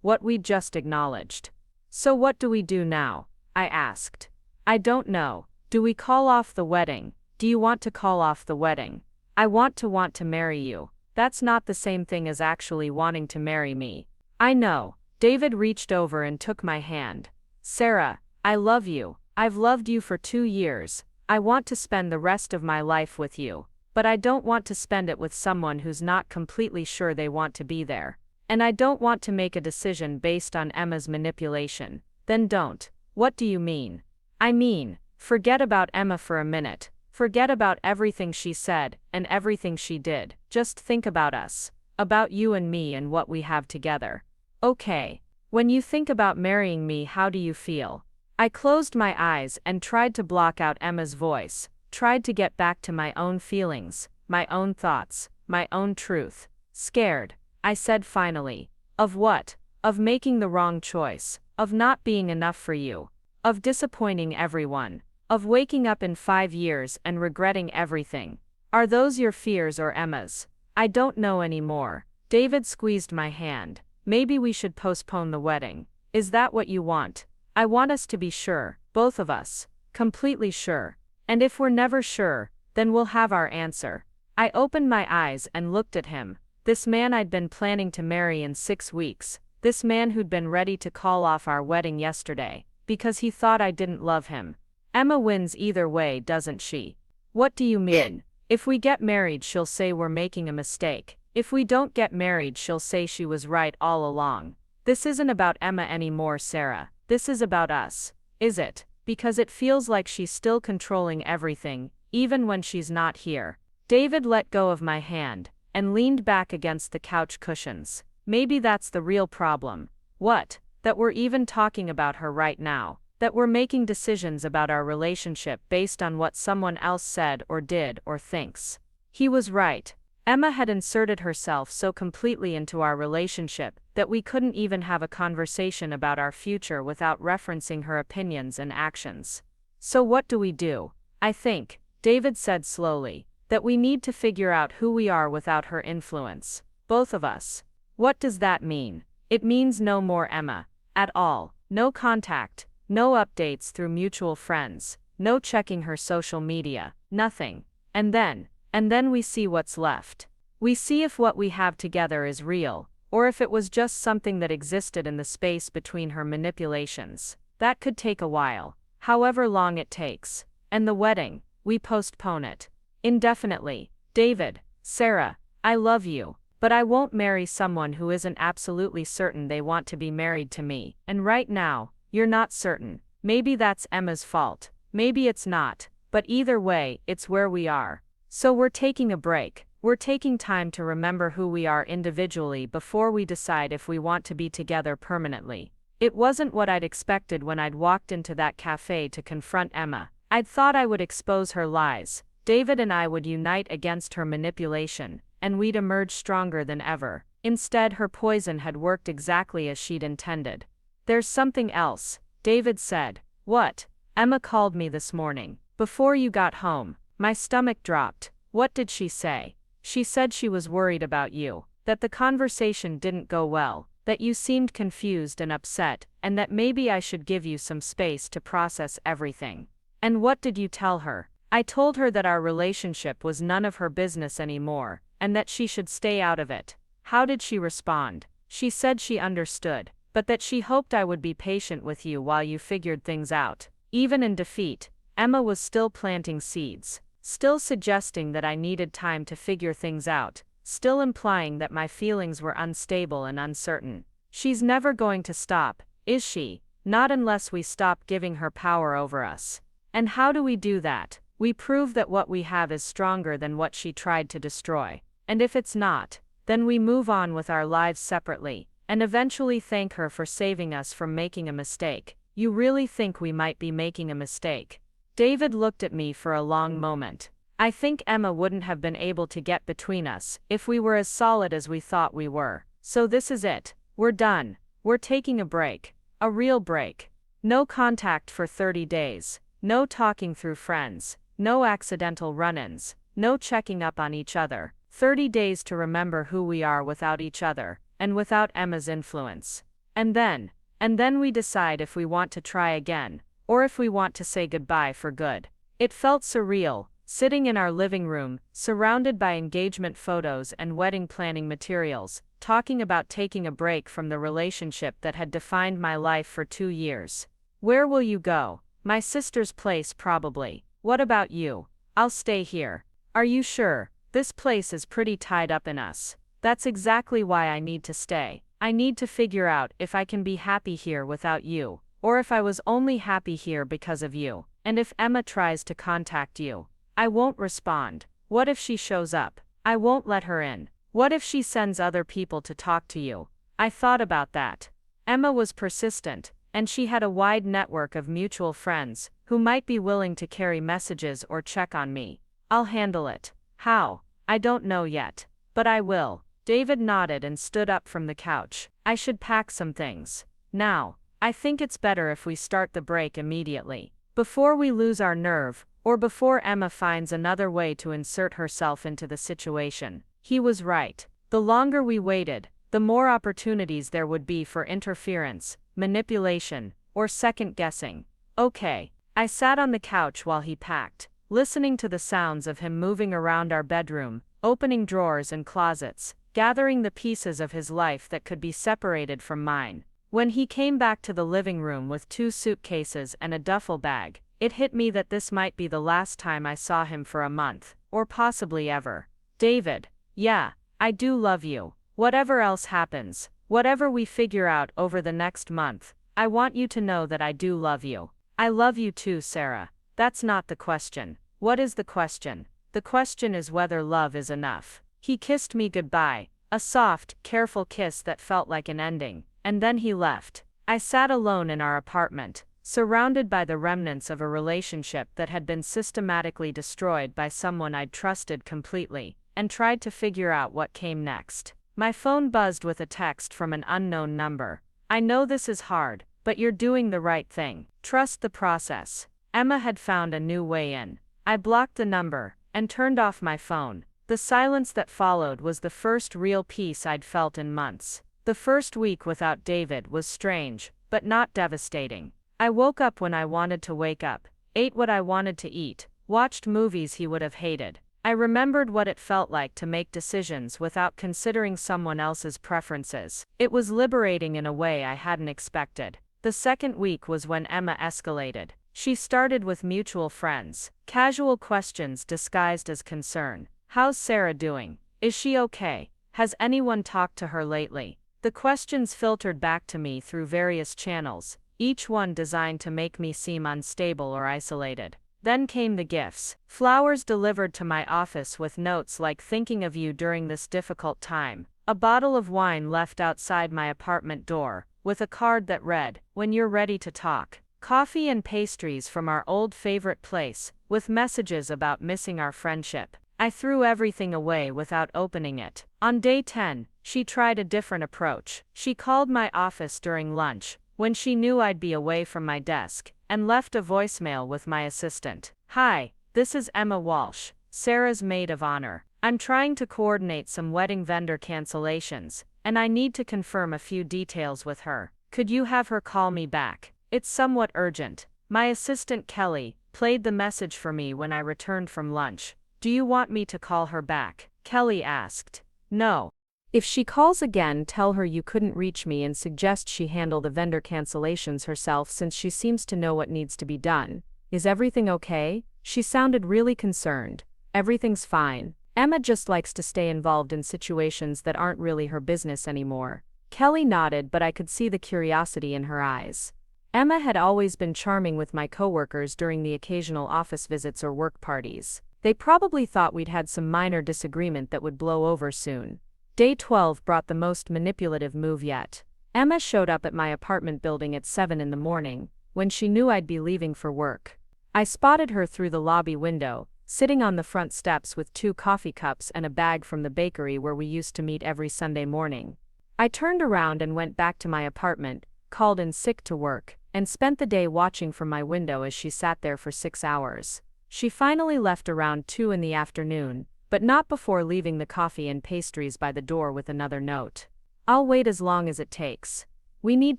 what we'd just acknowledged. So what do we do now? I asked. I don't know. Do we call off the wedding? Do you want to call off the wedding? I want to marry you. That's not the same thing as actually wanting to marry me. I know. David reached over and took my hand. Sarah, I love you. I've loved you for 2 years. I want to spend the rest of my life with you. But I don't want to spend it with someone who's not completely sure they want to be there. And I don't want to make a decision based on Emma's manipulation. Then don't. What do you mean? I mean, forget about Emma for a minute. Forget about everything she said and everything she did. Just think about us. About you and me and what we have together. Okay. When you think about marrying me, how do you feel? I closed my eyes and tried to block out Emma's voice, tried to get back to my own feelings, my own thoughts, my own truth. Scared, I said finally. Of what? Of making the wrong choice, of not being enough for you, of disappointing everyone, of waking up in 5 years and regretting everything. Are those your fears or Emma's? I don't know anymore. David squeezed my hand. Maybe we should postpone the wedding. Is that what you want? I want us to be sure, both of us. Completely sure. And if we're never sure, then we'll have our answer. I opened my eyes and looked at him. This man I'd been planning to marry in 6 weeks. This man who'd been ready to call off our wedding yesterday, because he thought I didn't love him. Emma wins either way, doesn't she? What do you mean? If we get married, she'll say we're making a mistake. If we don't get married, she'll say she was right all along. This isn't about Emma anymore, Sarah. This is about us. Is it? Because it feels like she's still controlling everything, even when she's not here. David let go of my hand and leaned back against the couch cushions. Maybe that's the real problem. What? That we're even talking about her right now. That we're making decisions about our relationship based on what someone else said or did or thinks. He was right. Emma had inserted herself so completely into our relationship that we couldn't even have a conversation about our future without referencing her opinions and actions. So what do we do? I think, David said slowly, that we need to figure out who we are without her influence. Both of us. What does that mean? It means no more Emma. At all. No contact. No updates through mutual friends. No checking her social media. Nothing. And then we see what's left. We see if what we have together is real, or if it was just something that existed in the space between her manipulations. That could take a while, however long it takes. And the wedding, we postpone it. Indefinitely. David, Sarah, I love you, but I won't marry someone who isn't absolutely certain they want to be married to me. And right now, you're not certain. Maybe that's Emma's fault. Maybe it's not. But either way, it's where we are. So we're taking a break. We're taking time to remember who we are individually before we decide if we want to be together permanently. It wasn't what I'd expected when I'd walked into that cafe to confront Emma. I'd thought I would expose her lies. David and I would unite against her manipulation, and we'd emerge stronger than ever. Instead, her poison had worked exactly as she'd intended. There's something else, David said. What? Emma called me this morning. Before you got home. My stomach dropped. What did she say? She said she was worried about you, that the conversation didn't go well, that you seemed confused and upset, and that maybe I should give you some space to process everything. And what did you tell her? I told her that our relationship was none of her business anymore, and that she should stay out of it. How did she respond? She said she understood, but that she hoped I would be patient with you while you figured things out. Even in defeat, Emma was still planting seeds. Still suggesting that I needed time to figure things out, still implying that my feelings were unstable and uncertain. She's never going to stop, is she? Not unless we stop giving her power over us. And how do we do that? We prove that what we have is stronger than what she tried to destroy. And if it's not, then we move on with our lives separately, and eventually thank her for saving us from making a mistake. You really think we might be making a mistake? David looked at me for a long moment. I think Emma wouldn't have been able to get between us if we were as solid as we thought we were. So this is it. We're done. We're taking a break. A real break. No contact for 30 days. No talking through friends. No accidental run-ins. No checking up on each other. 30 days to remember who we are without each other, and without Emma's influence. And then we decide if we want to try again, or if we want to say goodbye for good. It felt surreal, sitting in our living room, surrounded by engagement photos and wedding planning materials, talking about taking a break from the relationship that had defined my life for 2 years. Where will you go? My sister's place probably. What about you? I'll stay here. Are you sure? This place is pretty tied up in us. That's exactly why I need to stay. I need to figure out if I can be happy here without you, or if I was only happy here because of you. And if Emma tries to contact you, I won't respond. What if she shows up? I won't let her in. What if she sends other people to talk to you? I thought about that. Emma was persistent, and she had a wide network of mutual friends who might be willing to carry messages or check on me. I'll handle it. How? I don't know yet. But I will. David nodded and stood up from the couch. I should pack some things. Now. I think it's better if we start the break immediately. Before we lose our nerve, or before Emma finds another way to insert herself into the situation. He was right. The longer we waited, the more opportunities there would be for interference, manipulation, or second guessing. Okay, I sat on the couch while he packed, listening to the sounds of him moving around our bedroom, opening drawers and closets, gathering the pieces of his life that could be separated from mine. When he came back to the living room with 2 suitcases and a duffel bag, it hit me that this might be the last time I saw him for a month, or possibly ever. David, yeah, I do love you. Whatever else happens, whatever we figure out over the next month, I want you to know that I do love you. I love you too, Sarah. That's not the question. What is the question? The question is whether love is enough. He kissed me goodbye, a soft, careful kiss that felt like an ending, and then he left. I sat alone in our apartment, surrounded by the remnants of a relationship that had been systematically destroyed by someone I'd trusted completely, and tried to figure out what came next. My phone buzzed with a text from an unknown number. I know this is hard, but you're doing the right thing. Trust the process. Emma had found a new way in. I blocked the number, and turned off my phone. The silence that followed was the first real peace I'd felt in months. The first week without David was strange, but not devastating. I woke up when I wanted to wake up, ate what I wanted to eat, watched movies he would have hated. I remembered what it felt like to make decisions without considering someone else's preferences. It was liberating in a way I hadn't expected. The second week was when Emma escalated. She started with mutual friends, casual questions disguised as concern. How's Sarah doing? Is she okay? Has anyone talked to her lately? The questions filtered back to me through various channels, each one designed to make me seem unstable or isolated. Then came the gifts. Flowers delivered to my office with notes like "thinking of you during this difficult time." A bottle of wine left outside my apartment door, with a card that read, "When you're ready to talk." Coffee and pastries from our old favorite place, with messages about missing our friendship. I threw everything away without opening it. On day 10, she tried a different approach. She called my office during lunch, when she knew I'd be away from my desk, and left a voicemail with my assistant. "Hi, this is Emma Walsh, Sarah's maid of honor. I'm trying to coordinate some wedding vendor cancellations, and I need to confirm a few details with her. Could you have her call me back? It's somewhat urgent." My assistant Kelly played the message for me when I returned from lunch. "Do you want me to call her back?" Kelly asked. "No. If she calls again, tell her you couldn't reach me and suggest she handle the vendor cancellations herself since she seems to know what needs to be done. Is everything okay?" She sounded really concerned. "Everything's fine. Emma just likes to stay involved in situations that aren't really her business anymore." Kelly nodded, but I could see the curiosity in her eyes. Emma had always been charming with my coworkers during the occasional office visits or work parties. They probably thought we'd had some minor disagreement that would blow over soon. Day 12 brought the most manipulative move yet. Emma showed up at my apartment building at 7 in the morning, when she knew I'd be leaving for work. I spotted her through the lobby window, sitting on the front steps with 2 coffee cups and a bag from the bakery where we used to meet every Sunday morning. I turned around and went back to my apartment, called in sick to work, and spent the day watching from my window as she sat there for 6 hours. She finally left around 2 in the afternoon, but not before leaving the coffee and pastries by the door with another note. "I'll wait as long as it takes. We need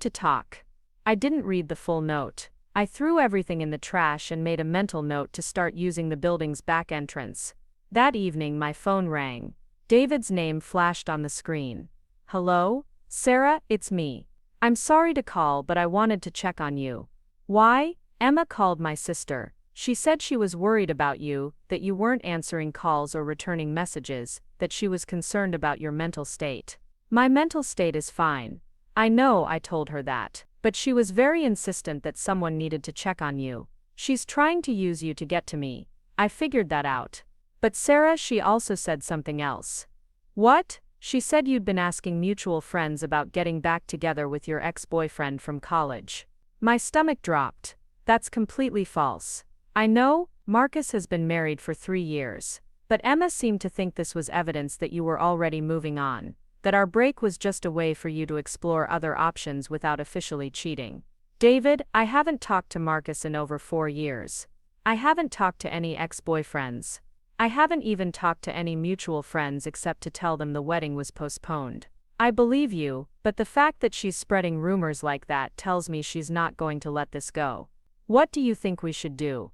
to talk." I didn't read the full note. I threw everything in the trash and made a mental note to start using the building's back entrance. That evening my phone rang. David's name flashed on the screen. "Hello? Sarah, it's me. I'm sorry to call, but I wanted to check on you." "Why?" "Emma called my sister. She said she was worried about you, that you weren't answering calls or returning messages, that she was concerned about your mental state." "My mental state is fine." "I know," I told her that. "But she was very insistent that someone needed to check on you. She's trying to use you to get to me." I figured that out. "But Sarah, she also said something else." "What?" "She said you'd been asking mutual friends about getting back together with your ex-boyfriend from college." My stomach dropped. "That's completely false. I know, Marcus has been married for 3 years. But Emma seemed to think this was evidence that you were already moving on, that our break was just a way for you to explore other options without officially cheating." "David, I haven't talked to Marcus in over 4 years. I haven't talked to any ex-boyfriends. I haven't even talked to any mutual friends except to tell them the wedding was postponed." "I believe you, but the fact that she's spreading rumors like that tells me she's not going to let this go." What do you think we should do?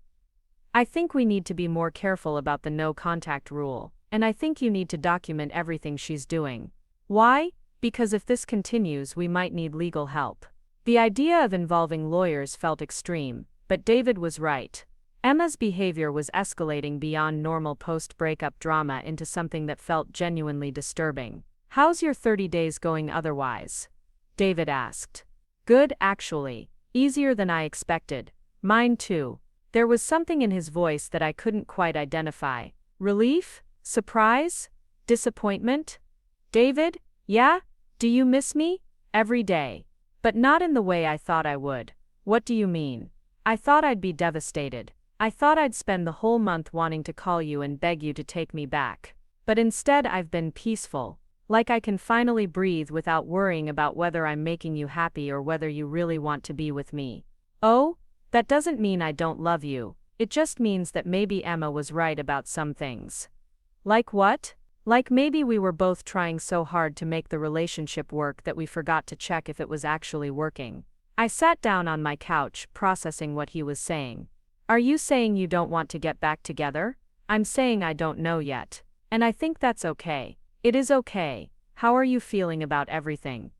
I think we need to be more careful about the no contact rule, and I think you need to document everything she's doing. Why? Because if this continues, we might need legal help. The idea of involving lawyers felt extreme, but David was right. Emma's behavior was escalating beyond normal post-breakup drama into something that felt genuinely disturbing. How's your 30 days going otherwise? David asked. Good, actually. Easier than I expected. Mine too. There was something in his voice that I couldn't quite identify. Relief? Surprise? Disappointment? David? Yeah? Do you miss me? Every day. But not in the way I thought I would. What do you mean? I thought I'd be devastated. I thought I'd spend the whole month wanting to call you and beg you to take me back. But instead I've been peaceful. Like I can finally breathe without worrying about whether I'm making you happy or whether you really want to be with me. Oh? That doesn't mean I don't love you. It just means that maybe Emma was right about some things. Like what? Like maybe we were both trying so hard to make the relationship work that we forgot to check if it was actually working. I sat down on my couch, processing what he was saying. Are you saying you don't want to get back together? I'm saying I don't know yet. And I think that's okay. It is okay. How are you feeling about everything?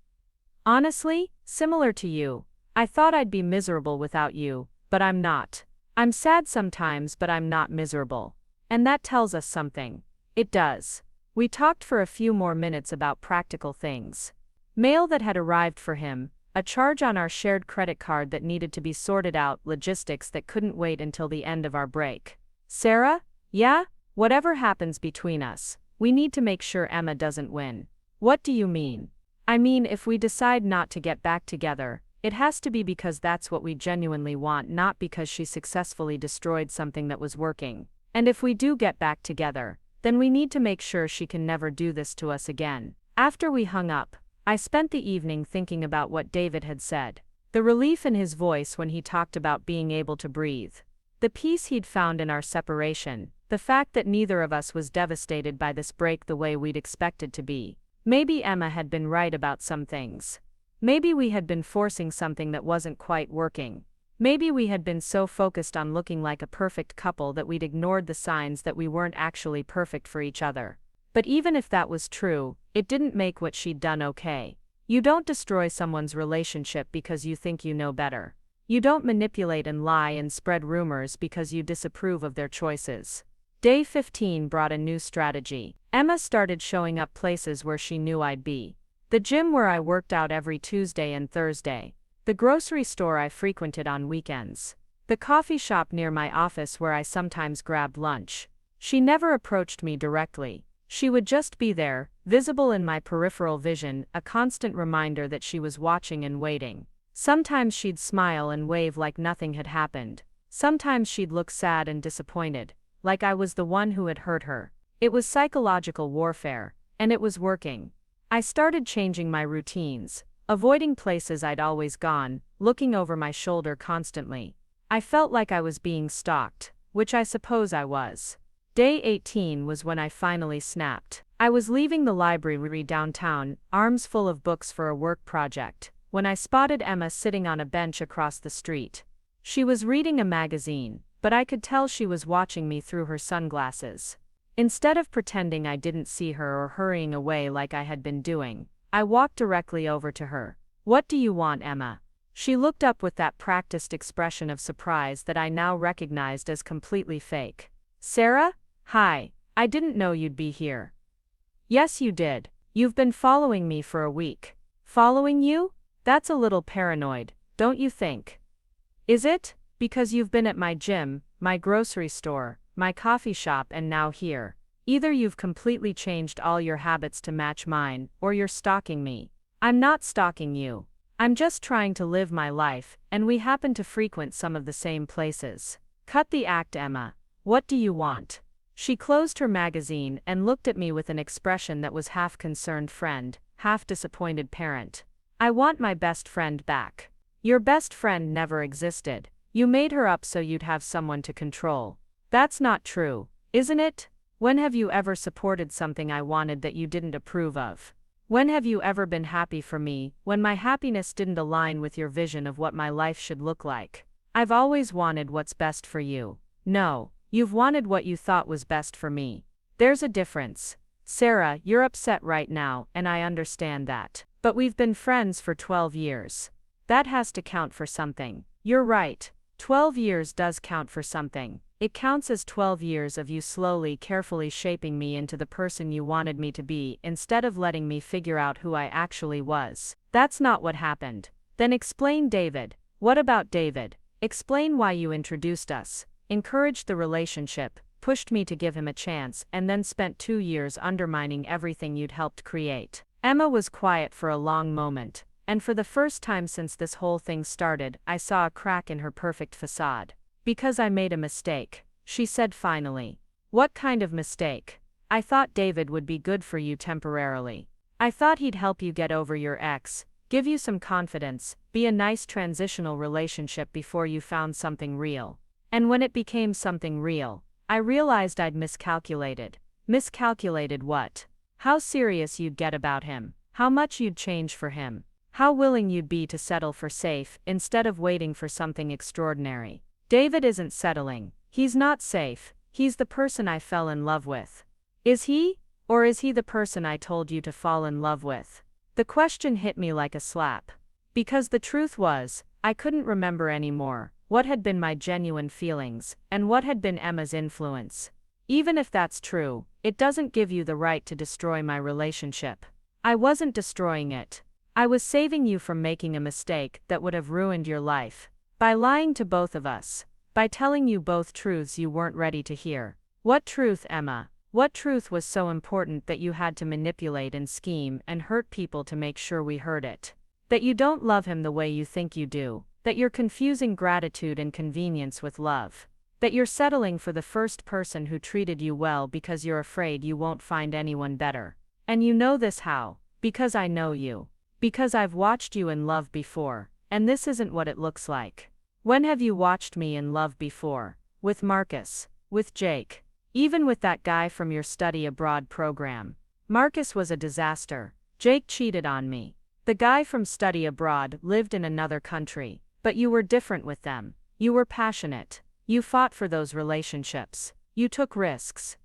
Honestly, similar to you. I thought I'd be miserable without you, but I'm not. I'm sad sometimes, but I'm not miserable. And that tells us something. It does. We talked for a few more minutes about practical things. Mail that had arrived for him, a charge on our shared credit card that needed to be sorted out, logistics that couldn't wait until the end of our break. Sarah? Yeah? Whatever happens between us, we need to make sure Emma doesn't win. What do you mean? I mean, if we decide not to get back together, it has to be because that's what we genuinely want, not because she successfully destroyed something that was working. And if we do get back together, then we need to make sure she can never do this to us again. After we hung up, I spent the evening thinking about what David had said. The relief in his voice when he talked about being able to breathe. The peace he'd found in our separation. The fact that neither of us was devastated by this break the way we'd expected to be. Maybe Emma had been right about some things. Maybe we had been forcing something that wasn't quite working. Maybe we had been so focused on looking like a perfect couple that we'd ignored the signs that we weren't actually perfect for each other. But even if that was true, it didn't make what she'd done okay. You don't destroy someone's relationship because you think you know better. You don't manipulate and lie and spread rumors because you disapprove of their choices. Day 15 brought a new strategy. Emma started showing up places where she knew I'd be. The gym where I worked out every Tuesday and Thursday. The grocery store I frequented on weekends. The coffee shop near my office where I sometimes grabbed lunch. She never approached me directly. She would just be there, visible in my peripheral vision, a constant reminder that she was watching and waiting. Sometimes she'd smile and wave like nothing had happened. Sometimes she'd look sad and disappointed, like I was the one who had hurt her. It was psychological warfare, and it was working. I started changing my routines, avoiding places I'd always gone, looking over my shoulder constantly. I felt like I was being stalked, which I suppose I was. Day 18 was when I finally snapped. I was leaving the library downtown, arms full of books for a work project, when I spotted Emma sitting on a bench across the street. She was reading a magazine, but I could tell she was watching me through her sunglasses. Instead of pretending I didn't see her or hurrying away like I had been doing, I walked directly over to her. What do you want, Emma? She looked up with that practiced expression of surprise that I now recognized as completely fake. Sarah? Hi, I didn't know you'd be here. Yes, you did. You've been following me for a week. Following you? That's a little paranoid, don't you think? Is it? Because you've been at my gym, my grocery store, my coffee shop, and now here. Either you've completely changed all your habits to match mine, or you're stalking me. I'm not stalking you. I'm just trying to live my life, and we happen to frequent some of the same places. Cut the act, Emma. What do you want? She closed her magazine and looked at me with an expression that was half concerned friend, half disappointed parent. I want my best friend back. Your best friend never existed. You made her up so you'd have someone to control. That's not true, isn't it? When have you ever supported something I wanted that you didn't approve of? When have you ever been happy for me, when my happiness didn't align with your vision of what my life should look like? I've always wanted what's best for you. No, you've wanted what you thought was best for me. There's a difference. Sarah, you're upset right now, and I understand that. But we've been friends for 12 years. That has to count for something. You're right. 12 years does count for something. It counts as 12 years of you slowly, carefully shaping me into the person you wanted me to be instead of letting me figure out who I actually was. That's not what happened. Then explain David. What about David? Explain why you introduced us, encouraged the relationship, pushed me to give him a chance, and then spent 2 years undermining everything you'd helped create. Emma was quiet for a long moment, and for the first time since this whole thing started, I saw a crack in her perfect facade. Because I made a mistake, she said finally. What kind of mistake? I thought David would be good for you temporarily. I thought he'd help you get over your ex, give you some confidence, be a nice transitional relationship before you found something real. And when it became something real, I realized I'd miscalculated. Miscalculated what? How serious you'd get about him, how much you'd change for him, how willing you'd be to settle for safe instead of waiting for something extraordinary. David isn't settling. He's not safe. He's the person I fell in love with. Is he? Or is he the person I told you to fall in love with? The question hit me like a slap. Because the truth was, I couldn't remember anymore what had been my genuine feelings and what had been Emma's influence. Even if that's true, it doesn't give you the right to destroy my relationship. I wasn't destroying it. I was saving you from making a mistake that would have ruined your life. By lying to both of us. By telling you both truths you weren't ready to hear. What truth, Emma? What truth was so important that you had to manipulate and scheme and hurt people to make sure we heard it? That you don't love him the way you think you do. That you're confusing gratitude and convenience with love. That you're settling for the first person who treated you well because you're afraid you won't find anyone better. And you know this how? Because I know you. Because I've watched you in love before, and this isn't what it looks like. When have you watched me in love before? With Marcus. With Jake. Even with that guy from your study abroad program. Marcus was a disaster. Jake cheated on me. The guy from study abroad lived in another country, but you were different with them. You were passionate. You fought for those relationships. You took risks.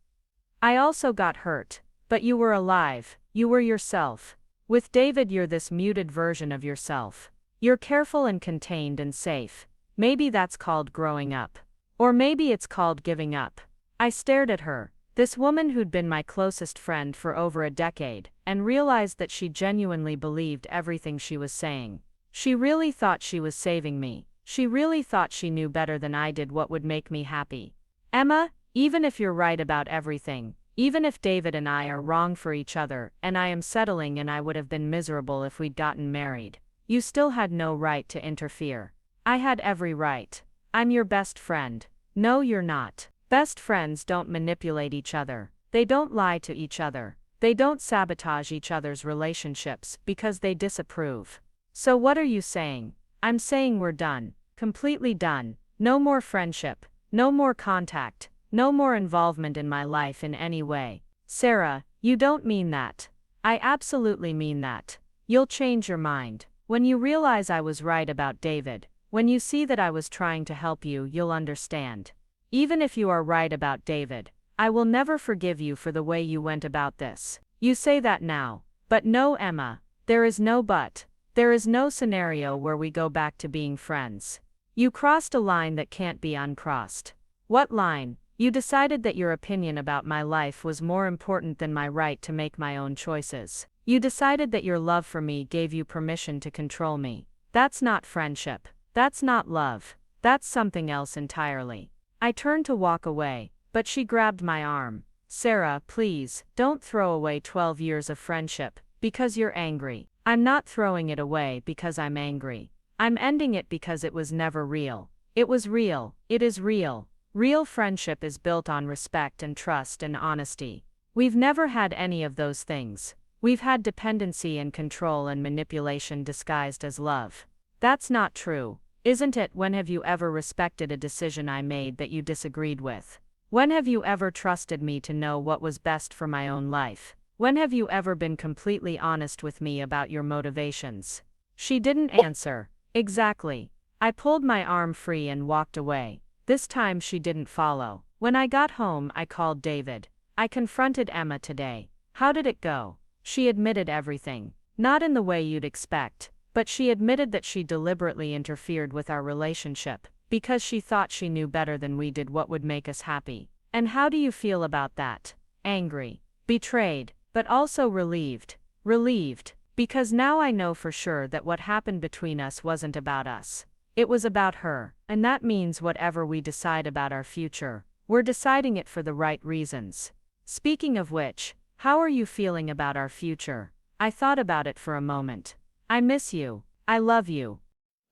I also got hurt, but you were alive. You were yourself. With David, you're this muted version of yourself. You're careful and contained and safe. Maybe that's called growing up. Or maybe it's called giving up. I stared at her, this woman who'd been my closest friend for over a decade, and realized that she genuinely believed everything she was saying. She really thought she was saving me. She really thought she knew better than I did what would make me happy. Emma, even if you're right about everything, even if David and I are wrong for each other, and I am settling and I would have been miserable if we'd gotten married, you still had no right to interfere. I had every right. I'm your best friend. No, you're not. Best friends don't manipulate each other. They don't lie to each other. They don't sabotage each other's relationships because they disapprove. So what are you saying? I'm saying we're done. Completely done. No more friendship. No more contact. No more involvement in my life in any way. Sarah, you don't mean that. I absolutely mean that. You'll change your mind. When you realize I was right about David, when you see that I was trying to help you, you'll understand. Even if you are right about David, I will never forgive you for the way you went about this. You say that now. But no, Emma. There is no but. There is no scenario where we go back to being friends. You crossed a line that can't be uncrossed. What line? You decided that your opinion about my life was more important than my right to make my own choices. You decided that your love for me gave you permission to control me. That's not friendship. That's not love. That's something else entirely. I turned to walk away, but she grabbed my arm. Sarah, please, don't throw away 12 years of friendship, because you're angry. I'm not throwing it away because I'm angry. I'm ending it because it was never real. It was real. It is real. Real friendship is built on respect and trust and honesty. We've never had any of those things. We've had dependency and control and manipulation disguised as love. That's not true. Isn't it? When have you ever respected a decision I made that you disagreed with? When have you ever trusted me to know what was best for my own life? When have you ever been completely honest with me about your motivations? She didn't answer. Exactly. I pulled my arm free and walked away. This time she didn't follow. When I got home, I called David. I confronted Emma today. How did it go? She admitted everything. Not in the way you'd expect, but she admitted that she deliberately interfered with our relationship because she thought she knew better than we did what would make us happy. And how do you feel about that? Angry, betrayed, but also relieved. Relieved, because now I know for sure that what happened between us wasn't about us. It was about her, and that means whatever we decide about our future, we're deciding it for the right reasons. Speaking of which, how are you feeling about our future? I thought about it for a moment. I miss you. I love you.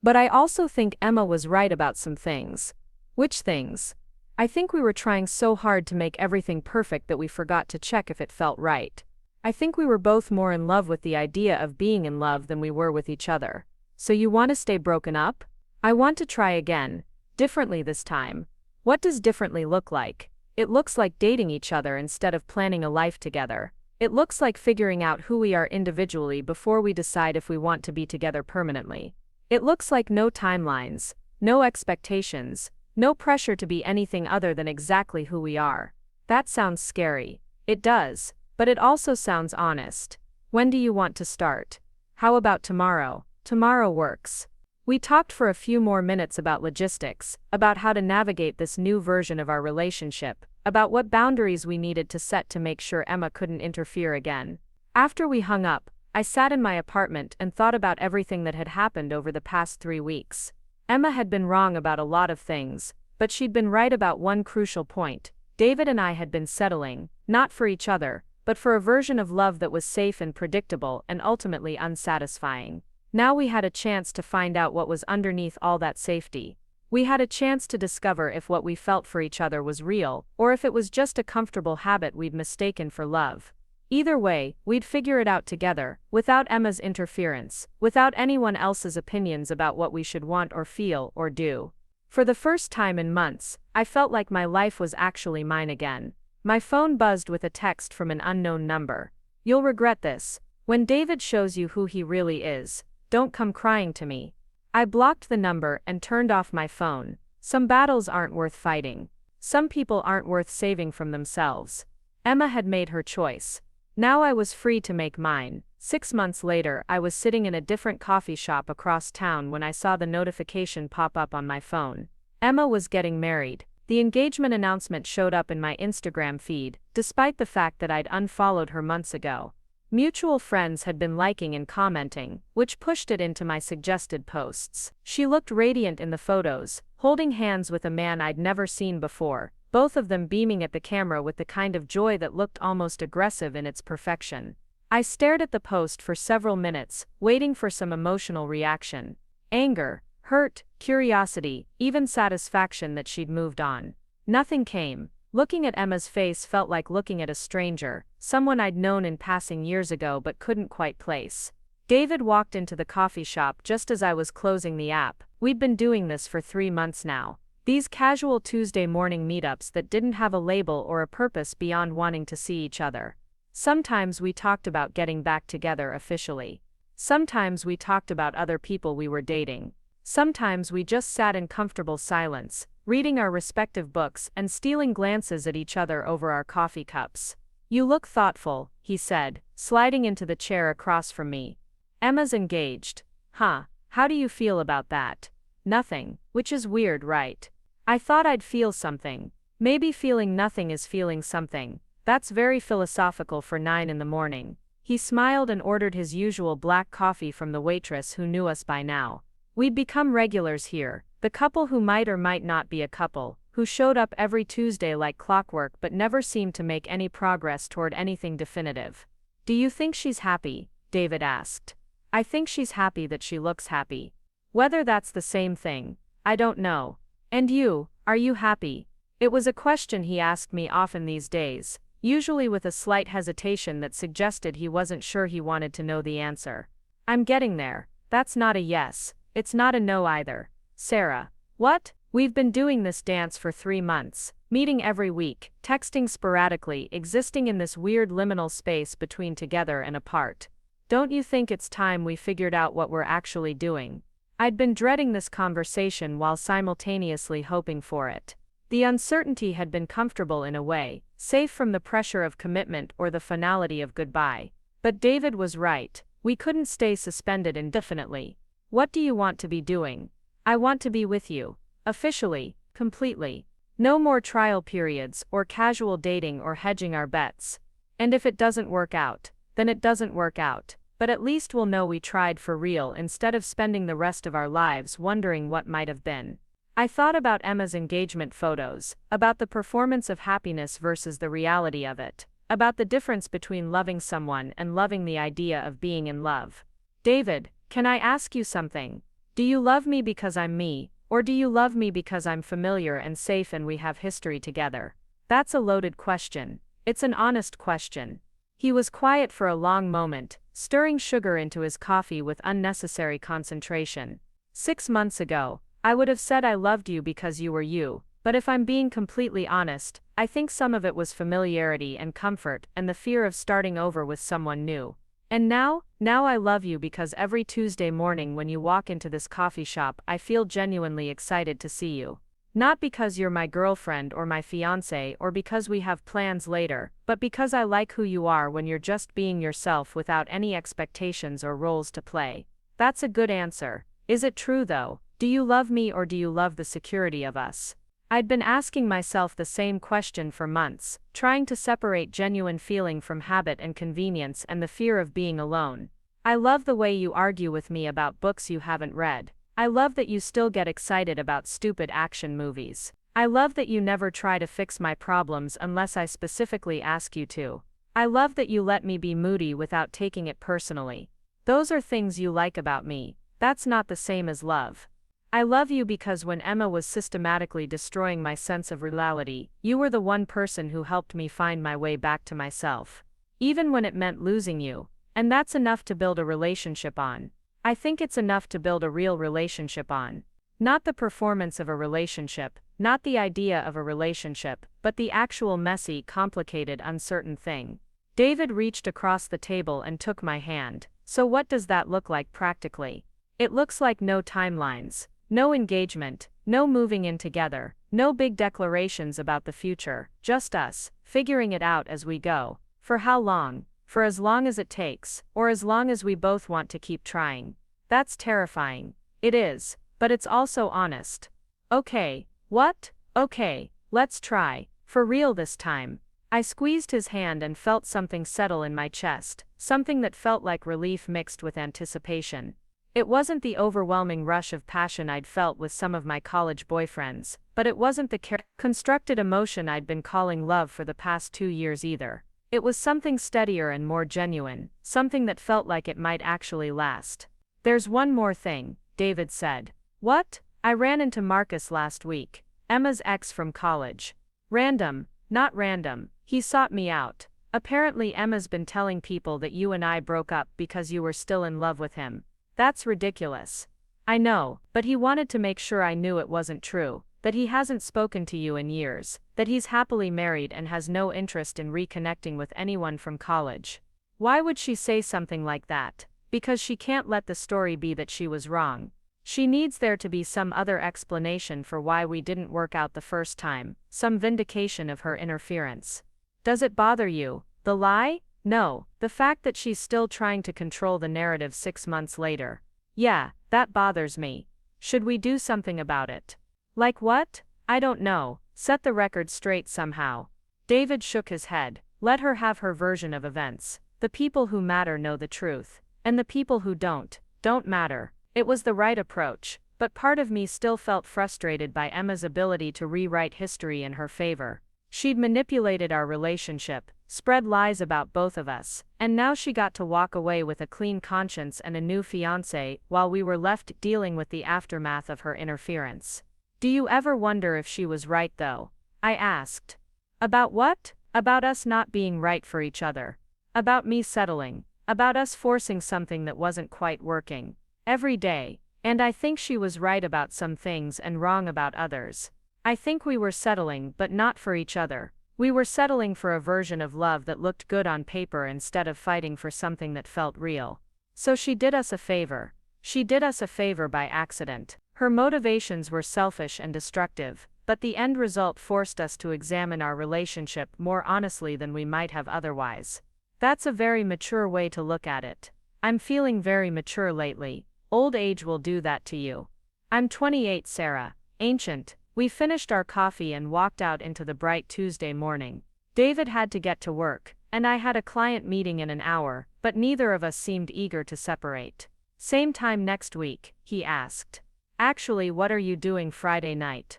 But I also think Emma was right about some things. Which things? I think we were trying so hard to make everything perfect that we forgot to check if it felt right. I think we were both more in love with the idea of being in love than we were with each other. So you want to stay broken up? I want to try again. Differently this time. What does differently look like? It looks like dating each other instead of planning a life together. It looks like figuring out who we are individually before we decide if we want to be together permanently. It looks like no timelines, no expectations, no pressure to be anything other than exactly who we are. That sounds scary. It does, but it also sounds honest. When do you want to start? How about tomorrow? Tomorrow works. We talked for a few more minutes about logistics, about how to navigate this new version of our relationship, about what boundaries we needed to set to make sure Emma couldn't interfere again. After we hung up, I sat in my apartment and thought about everything that had happened over the past 3 weeks. Emma had been wrong about a lot of things, but she'd been right about one crucial point. David and I had been settling, not for each other, but for a version of love that was safe and predictable and ultimately unsatisfying. Now we had a chance to find out what was underneath all that safety. We had a chance to discover if what we felt for each other was real, or if it was just a comfortable habit we'd mistaken for love. Either way, we'd figure it out together, without Emma's interference, without anyone else's opinions about what we should want or feel or do. For the first time in months, I felt like my life was actually mine again. My phone buzzed with a text from an unknown number. You'll regret this. When David shows you who he really is, don't come crying to me. I blocked the number and turned off my phone. Some battles aren't worth fighting. Some people aren't worth saving from themselves. Emma had made her choice. Now I was free to make mine. 6 months later, I was sitting in a different coffee shop across town when I saw the notification pop up on my phone. Emma was getting married. The engagement announcement showed up in my Instagram feed, despite the fact that I'd unfollowed her months ago. Mutual friends had been liking and commenting, which pushed it into my suggested posts. She looked radiant in the photos, holding hands with a man I'd never seen before, both of them beaming at the camera with the kind of joy that looked almost aggressive in its perfection. I stared at the post for several minutes, waiting for some emotional reaction. Anger, hurt, curiosity, even satisfaction that she'd moved on. Nothing came. Looking at Emma's face felt like looking at a stranger, someone I'd known in passing years ago but couldn't quite place. David walked into the coffee shop just as I was closing the app. We'd been doing this for 3 months now. These casual Tuesday morning meetups that didn't have a label or a purpose beyond wanting to see each other. Sometimes we talked about getting back together officially. Sometimes we talked about other people we were dating. Sometimes we just sat in comfortable silence, reading our respective books and stealing glances at each other over our coffee cups. You look thoughtful, he said, sliding into the chair across from me. Emma's engaged. Huh, how do you feel about that? Nothing, which is weird, right? I thought I'd feel something. Maybe feeling nothing is feeling something. That's very philosophical for 9 in the morning. He smiled and ordered his usual black coffee from the waitress who knew us by now. We'd become regulars here, the couple who might or might not be a couple, who showed up every Tuesday like clockwork but never seemed to make any progress toward anything definitive. Do you think she's happy? David asked. I think she's happy that she looks happy. Whether that's the same thing, I don't know. And you, are you happy? It was a question he asked me often these days, usually with a slight hesitation that suggested he wasn't sure he wanted to know the answer. I'm getting there. That's not a yes. It's not a no either. Sarah. What? We've been doing this dance for 3 months, meeting every week, texting sporadically, existing in this weird liminal space between together and apart. Don't you think it's time we figured out what we're actually doing? I'd been dreading this conversation while simultaneously hoping for it. The uncertainty had been comfortable in a way, safe from the pressure of commitment or the finality of goodbye. But David was right. We couldn't stay suspended indefinitely. What do you want to be doing? I want to be with you. Officially, completely. No more trial periods or casual dating or hedging our bets. And if it doesn't work out, then it doesn't work out. But at least we'll know we tried for real instead of spending the rest of our lives wondering what might have been. I thought about Emma's engagement photos, about the performance of happiness versus the reality of it, about the difference between loving someone and loving the idea of being in love. David, can I ask you something? Do you love me because I'm me, or do you love me because I'm familiar and safe and we have history together? That's a loaded question. It's an honest question. He was quiet for a long moment, stirring sugar into his coffee with unnecessary concentration. 6 months ago, I would have said I loved you because you were you, but if I'm being completely honest, I think some of it was familiarity and comfort and the fear of starting over with someone new. And now I love you because every Tuesday morning when you walk into this coffee shop I feel genuinely excited to see you. Not because you're my girlfriend or my fiancé or because we have plans later, but because I like who you are when you're just being yourself without any expectations or roles to play. That's a good answer. Is it true though? Do you love me or do you love the security of us? I'd been asking myself the same question for months, trying to separate genuine feeling from habit and convenience and the fear of being alone. I love the way you argue with me about books you haven't read. I love that you still get excited about stupid action movies. I love that you never try to fix my problems unless I specifically ask you to. I love that you let me be moody without taking it personally. Those are things you like about me. That's not the same as love. I love you because when Emma was systematically destroying my sense of reality, you were the one person who helped me find my way back to myself. Even when it meant losing you. And that's enough to build a relationship on. I think it's enough to build a real relationship on. Not the performance of a relationship, not the idea of a relationship, but the actual messy, complicated, uncertain thing. David reached across the table and took my hand. So what does that look like practically? It looks like no timelines. No engagement, no moving in together, no big declarations about the future, just us, figuring it out as we go. For how long? For as long as it takes, or as long as we both want to keep trying. That's terrifying. It is, but it's also honest. Okay, what? Okay, let's try, for real this time. I squeezed his hand and felt something settle in my chest, something that felt like relief mixed with anticipation. It wasn't the overwhelming rush of passion I'd felt with some of my college boyfriends, but it wasn't the constructed emotion I'd been calling love for the past 2 years either. It was something steadier and more genuine, something that felt like it might actually last. There's one more thing, David said. What? I ran into Marcus last week, Emma's ex from college. Random, not random, he sought me out. Apparently Emma's been telling people that you and I broke up because you were still in love with him. That's ridiculous. I know, but he wanted to make sure I knew it wasn't true, that he hasn't spoken to you in years, that he's happily married and has no interest in reconnecting with anyone from college. Why would she say something like that? Because she can't let the story be that she was wrong. She needs there to be some other explanation for why we didn't work out the first time, some vindication of her interference. Does it bother you, the lie? No, the fact that she's still trying to control the narrative 6 months later. Yeah, that bothers me. Should we do something about it? Like what? I don't know. Set the record straight somehow. David shook his head. Let her have her version of events. The people who matter know the truth. And the people who don't matter. It was the right approach, but part of me still felt frustrated by Emma's ability to rewrite history in her favor. She'd manipulated our relationship, spread lies about both of us, and now she got to walk away with a clean conscience and a new fiancé while we were left dealing with the aftermath of her interference. Do you ever wonder if she was right though? I asked. About what? About us not being right for each other. About me settling. About us forcing something that wasn't quite working. Every day. And I think she was right about some things and wrong about others. I think we were settling, but not for each other. We were settling for a version of love that looked good on paper instead of fighting for something that felt real. So she did us a favor. She did us a favor by accident. Her motivations were selfish and destructive, but the end result forced us to examine our relationship more honestly than we might have otherwise. That's a very mature way to look at it. I'm feeling very mature lately. Old age will do that to you. I'm 28, Sarah. Ancient. We finished our coffee and walked out into the bright Tuesday morning. David had to get to work, and I had a client meeting in an hour, but neither of us seemed eager to separate. Same time next week, he asked. Actually, what are you doing Friday night?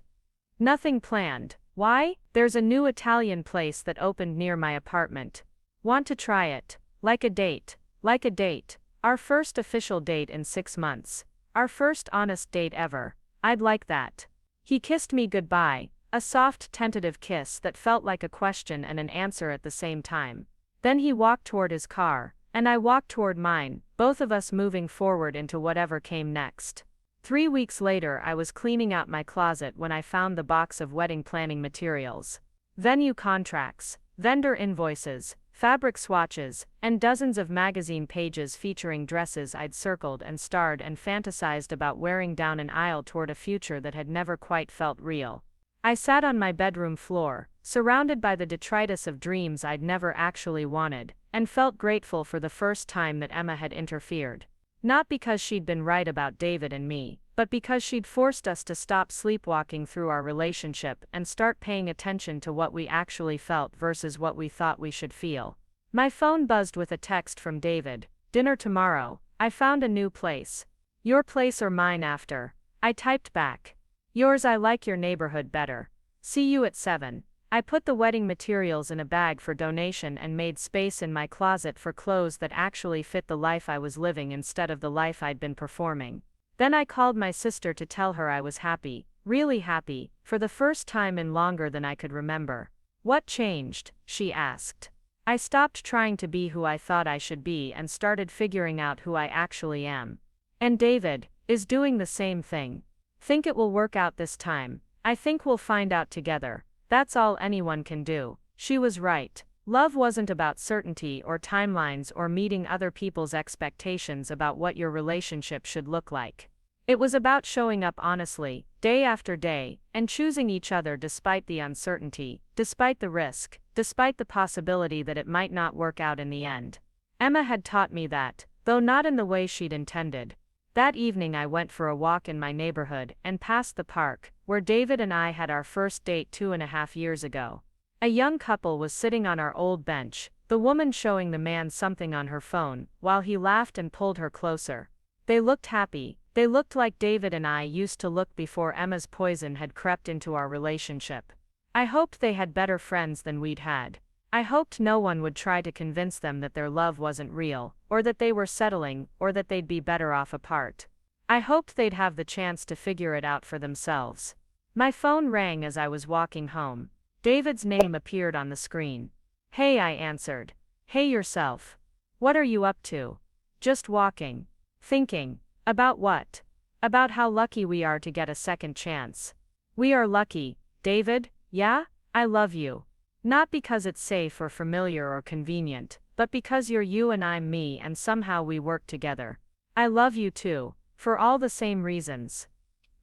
Nothing planned. Why? There's a new Italian place that opened near my apartment. Want to try it? Like a date. Like a date. Our first official date in 6 months. Our first honest date ever. I'd like that. He kissed me goodbye, a soft, tentative kiss that felt like a question and an answer at the same time. Then he walked toward his car, and I walked toward mine, both of us moving forward into whatever came next. 3 weeks later, I was cleaning out my closet when I found the box of wedding planning materials. Venue contracts, vendor invoices, fabric swatches, and dozens of magazine pages featuring dresses I'd circled and starred and fantasized about wearing down an aisle toward a future that had never quite felt real. I sat on my bedroom floor, surrounded by the detritus of dreams I'd never actually wanted, and felt grateful for the first time that Emma had interfered. Not because she'd been right about David and me, but because she'd forced us to stop sleepwalking through our relationship and start paying attention to what we actually felt versus what we thought we should feel. My phone buzzed with a text from David. Dinner tomorrow. I found a new place. Your place or mine after. I typed back. Yours. I like your neighborhood better. See you at 7. I put the wedding materials in a bag for donation and made space in my closet for clothes that actually fit the life I was living instead of the life I'd been performing. Then I called my sister to tell her I was happy, really happy, for the first time in longer than I could remember. What changed? She asked. I stopped trying to be who I thought I should be and started figuring out who I actually am. And David is doing the same thing. Think it will work out this time. I think we'll find out together. That's all anyone can do. She was right. Love wasn't about certainty or timelines or meeting other people's expectations about what your relationship should look like. It was about showing up honestly, day after day, and choosing each other despite the uncertainty, despite the risk, despite the possibility that it might not work out in the end. Emma had taught me that, though not in the way she'd intended. That evening I went for a walk in my neighborhood and past the park, where David and I had our first date 2.5 years ago. A young couple was sitting on our old bench, the woman showing the man something on her phone, while he laughed and pulled her closer. They looked happy. They looked like David and I used to look before Emma's poison had crept into our relationship. I hoped they had better friends than we'd had. I hoped no one would try to convince them that their love wasn't real, or that they were settling, or that they'd be better off apart. I hoped they'd have the chance to figure it out for themselves. My phone rang as I was walking home. David's name appeared on the screen. Hey, I answered. Hey yourself. What are you up to? Just walking. Thinking. About what? About how lucky we are to get a second chance. We are lucky, David, yeah? I love you. Not because it's safe or familiar or convenient, but because you're you and I'm me and somehow we work together. I love you too, for all the same reasons.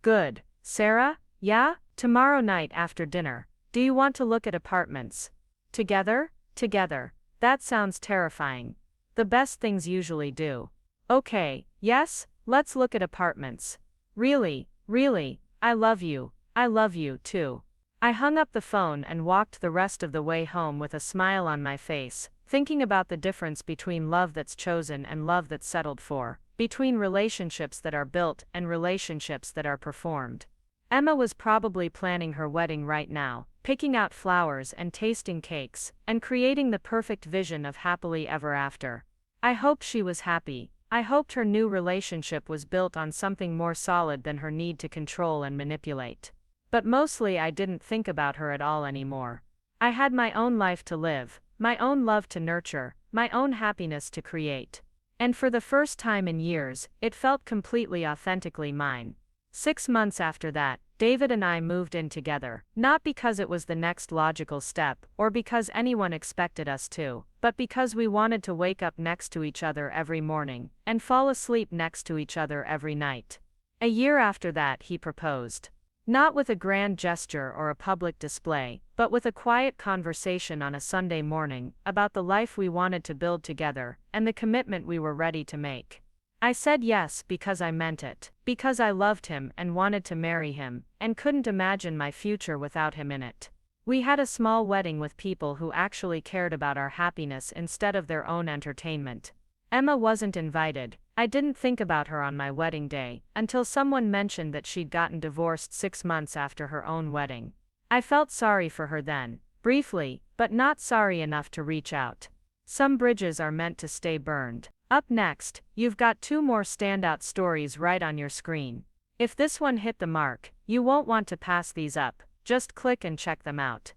Good. Sarah? Yeah? Tomorrow night after dinner. Do you want to look at apartments? Together? Together. That sounds terrifying. The best things usually do. Okay, yes, let's look at apartments. Really, really, I love you too. I hung up the phone and walked the rest of the way home with a smile on my face, thinking about the difference between love that's chosen and love that's settled for, between relationships that are built and relationships that are performed. Emma was probably planning her wedding right now, picking out flowers and tasting cakes, and creating the perfect vision of happily ever after. I hoped she was happy. I hoped her new relationship was built on something more solid than her need to control and manipulate. But mostly I didn't think about her at all anymore. I had my own life to live, my own love to nurture, my own happiness to create. And for the first time in years, it felt completely authentically mine. 6 months after that, David and I moved in together, not because it was the next logical step, or because anyone expected us to, but because we wanted to wake up next to each other every morning and fall asleep next to each other every night. A year after that, he proposed. Not with a grand gesture or a public display, but with a quiet conversation on a Sunday morning about the life we wanted to build together and the commitment we were ready to make. I said yes because I meant it, because I loved him and wanted to marry him, and couldn't imagine my future without him in it. We had a small wedding with people who actually cared about our happiness instead of their own entertainment. Emma wasn't invited. I didn't think about her on my wedding day, until someone mentioned that she'd gotten divorced 6 months after her own wedding. I felt sorry for her then, briefly, but not sorry enough to reach out. Some bridges are meant to stay burned. Up next, you've got 2 more standout stories right on your screen. If this one hit the mark, you won't want to pass these up. Just click and check them out.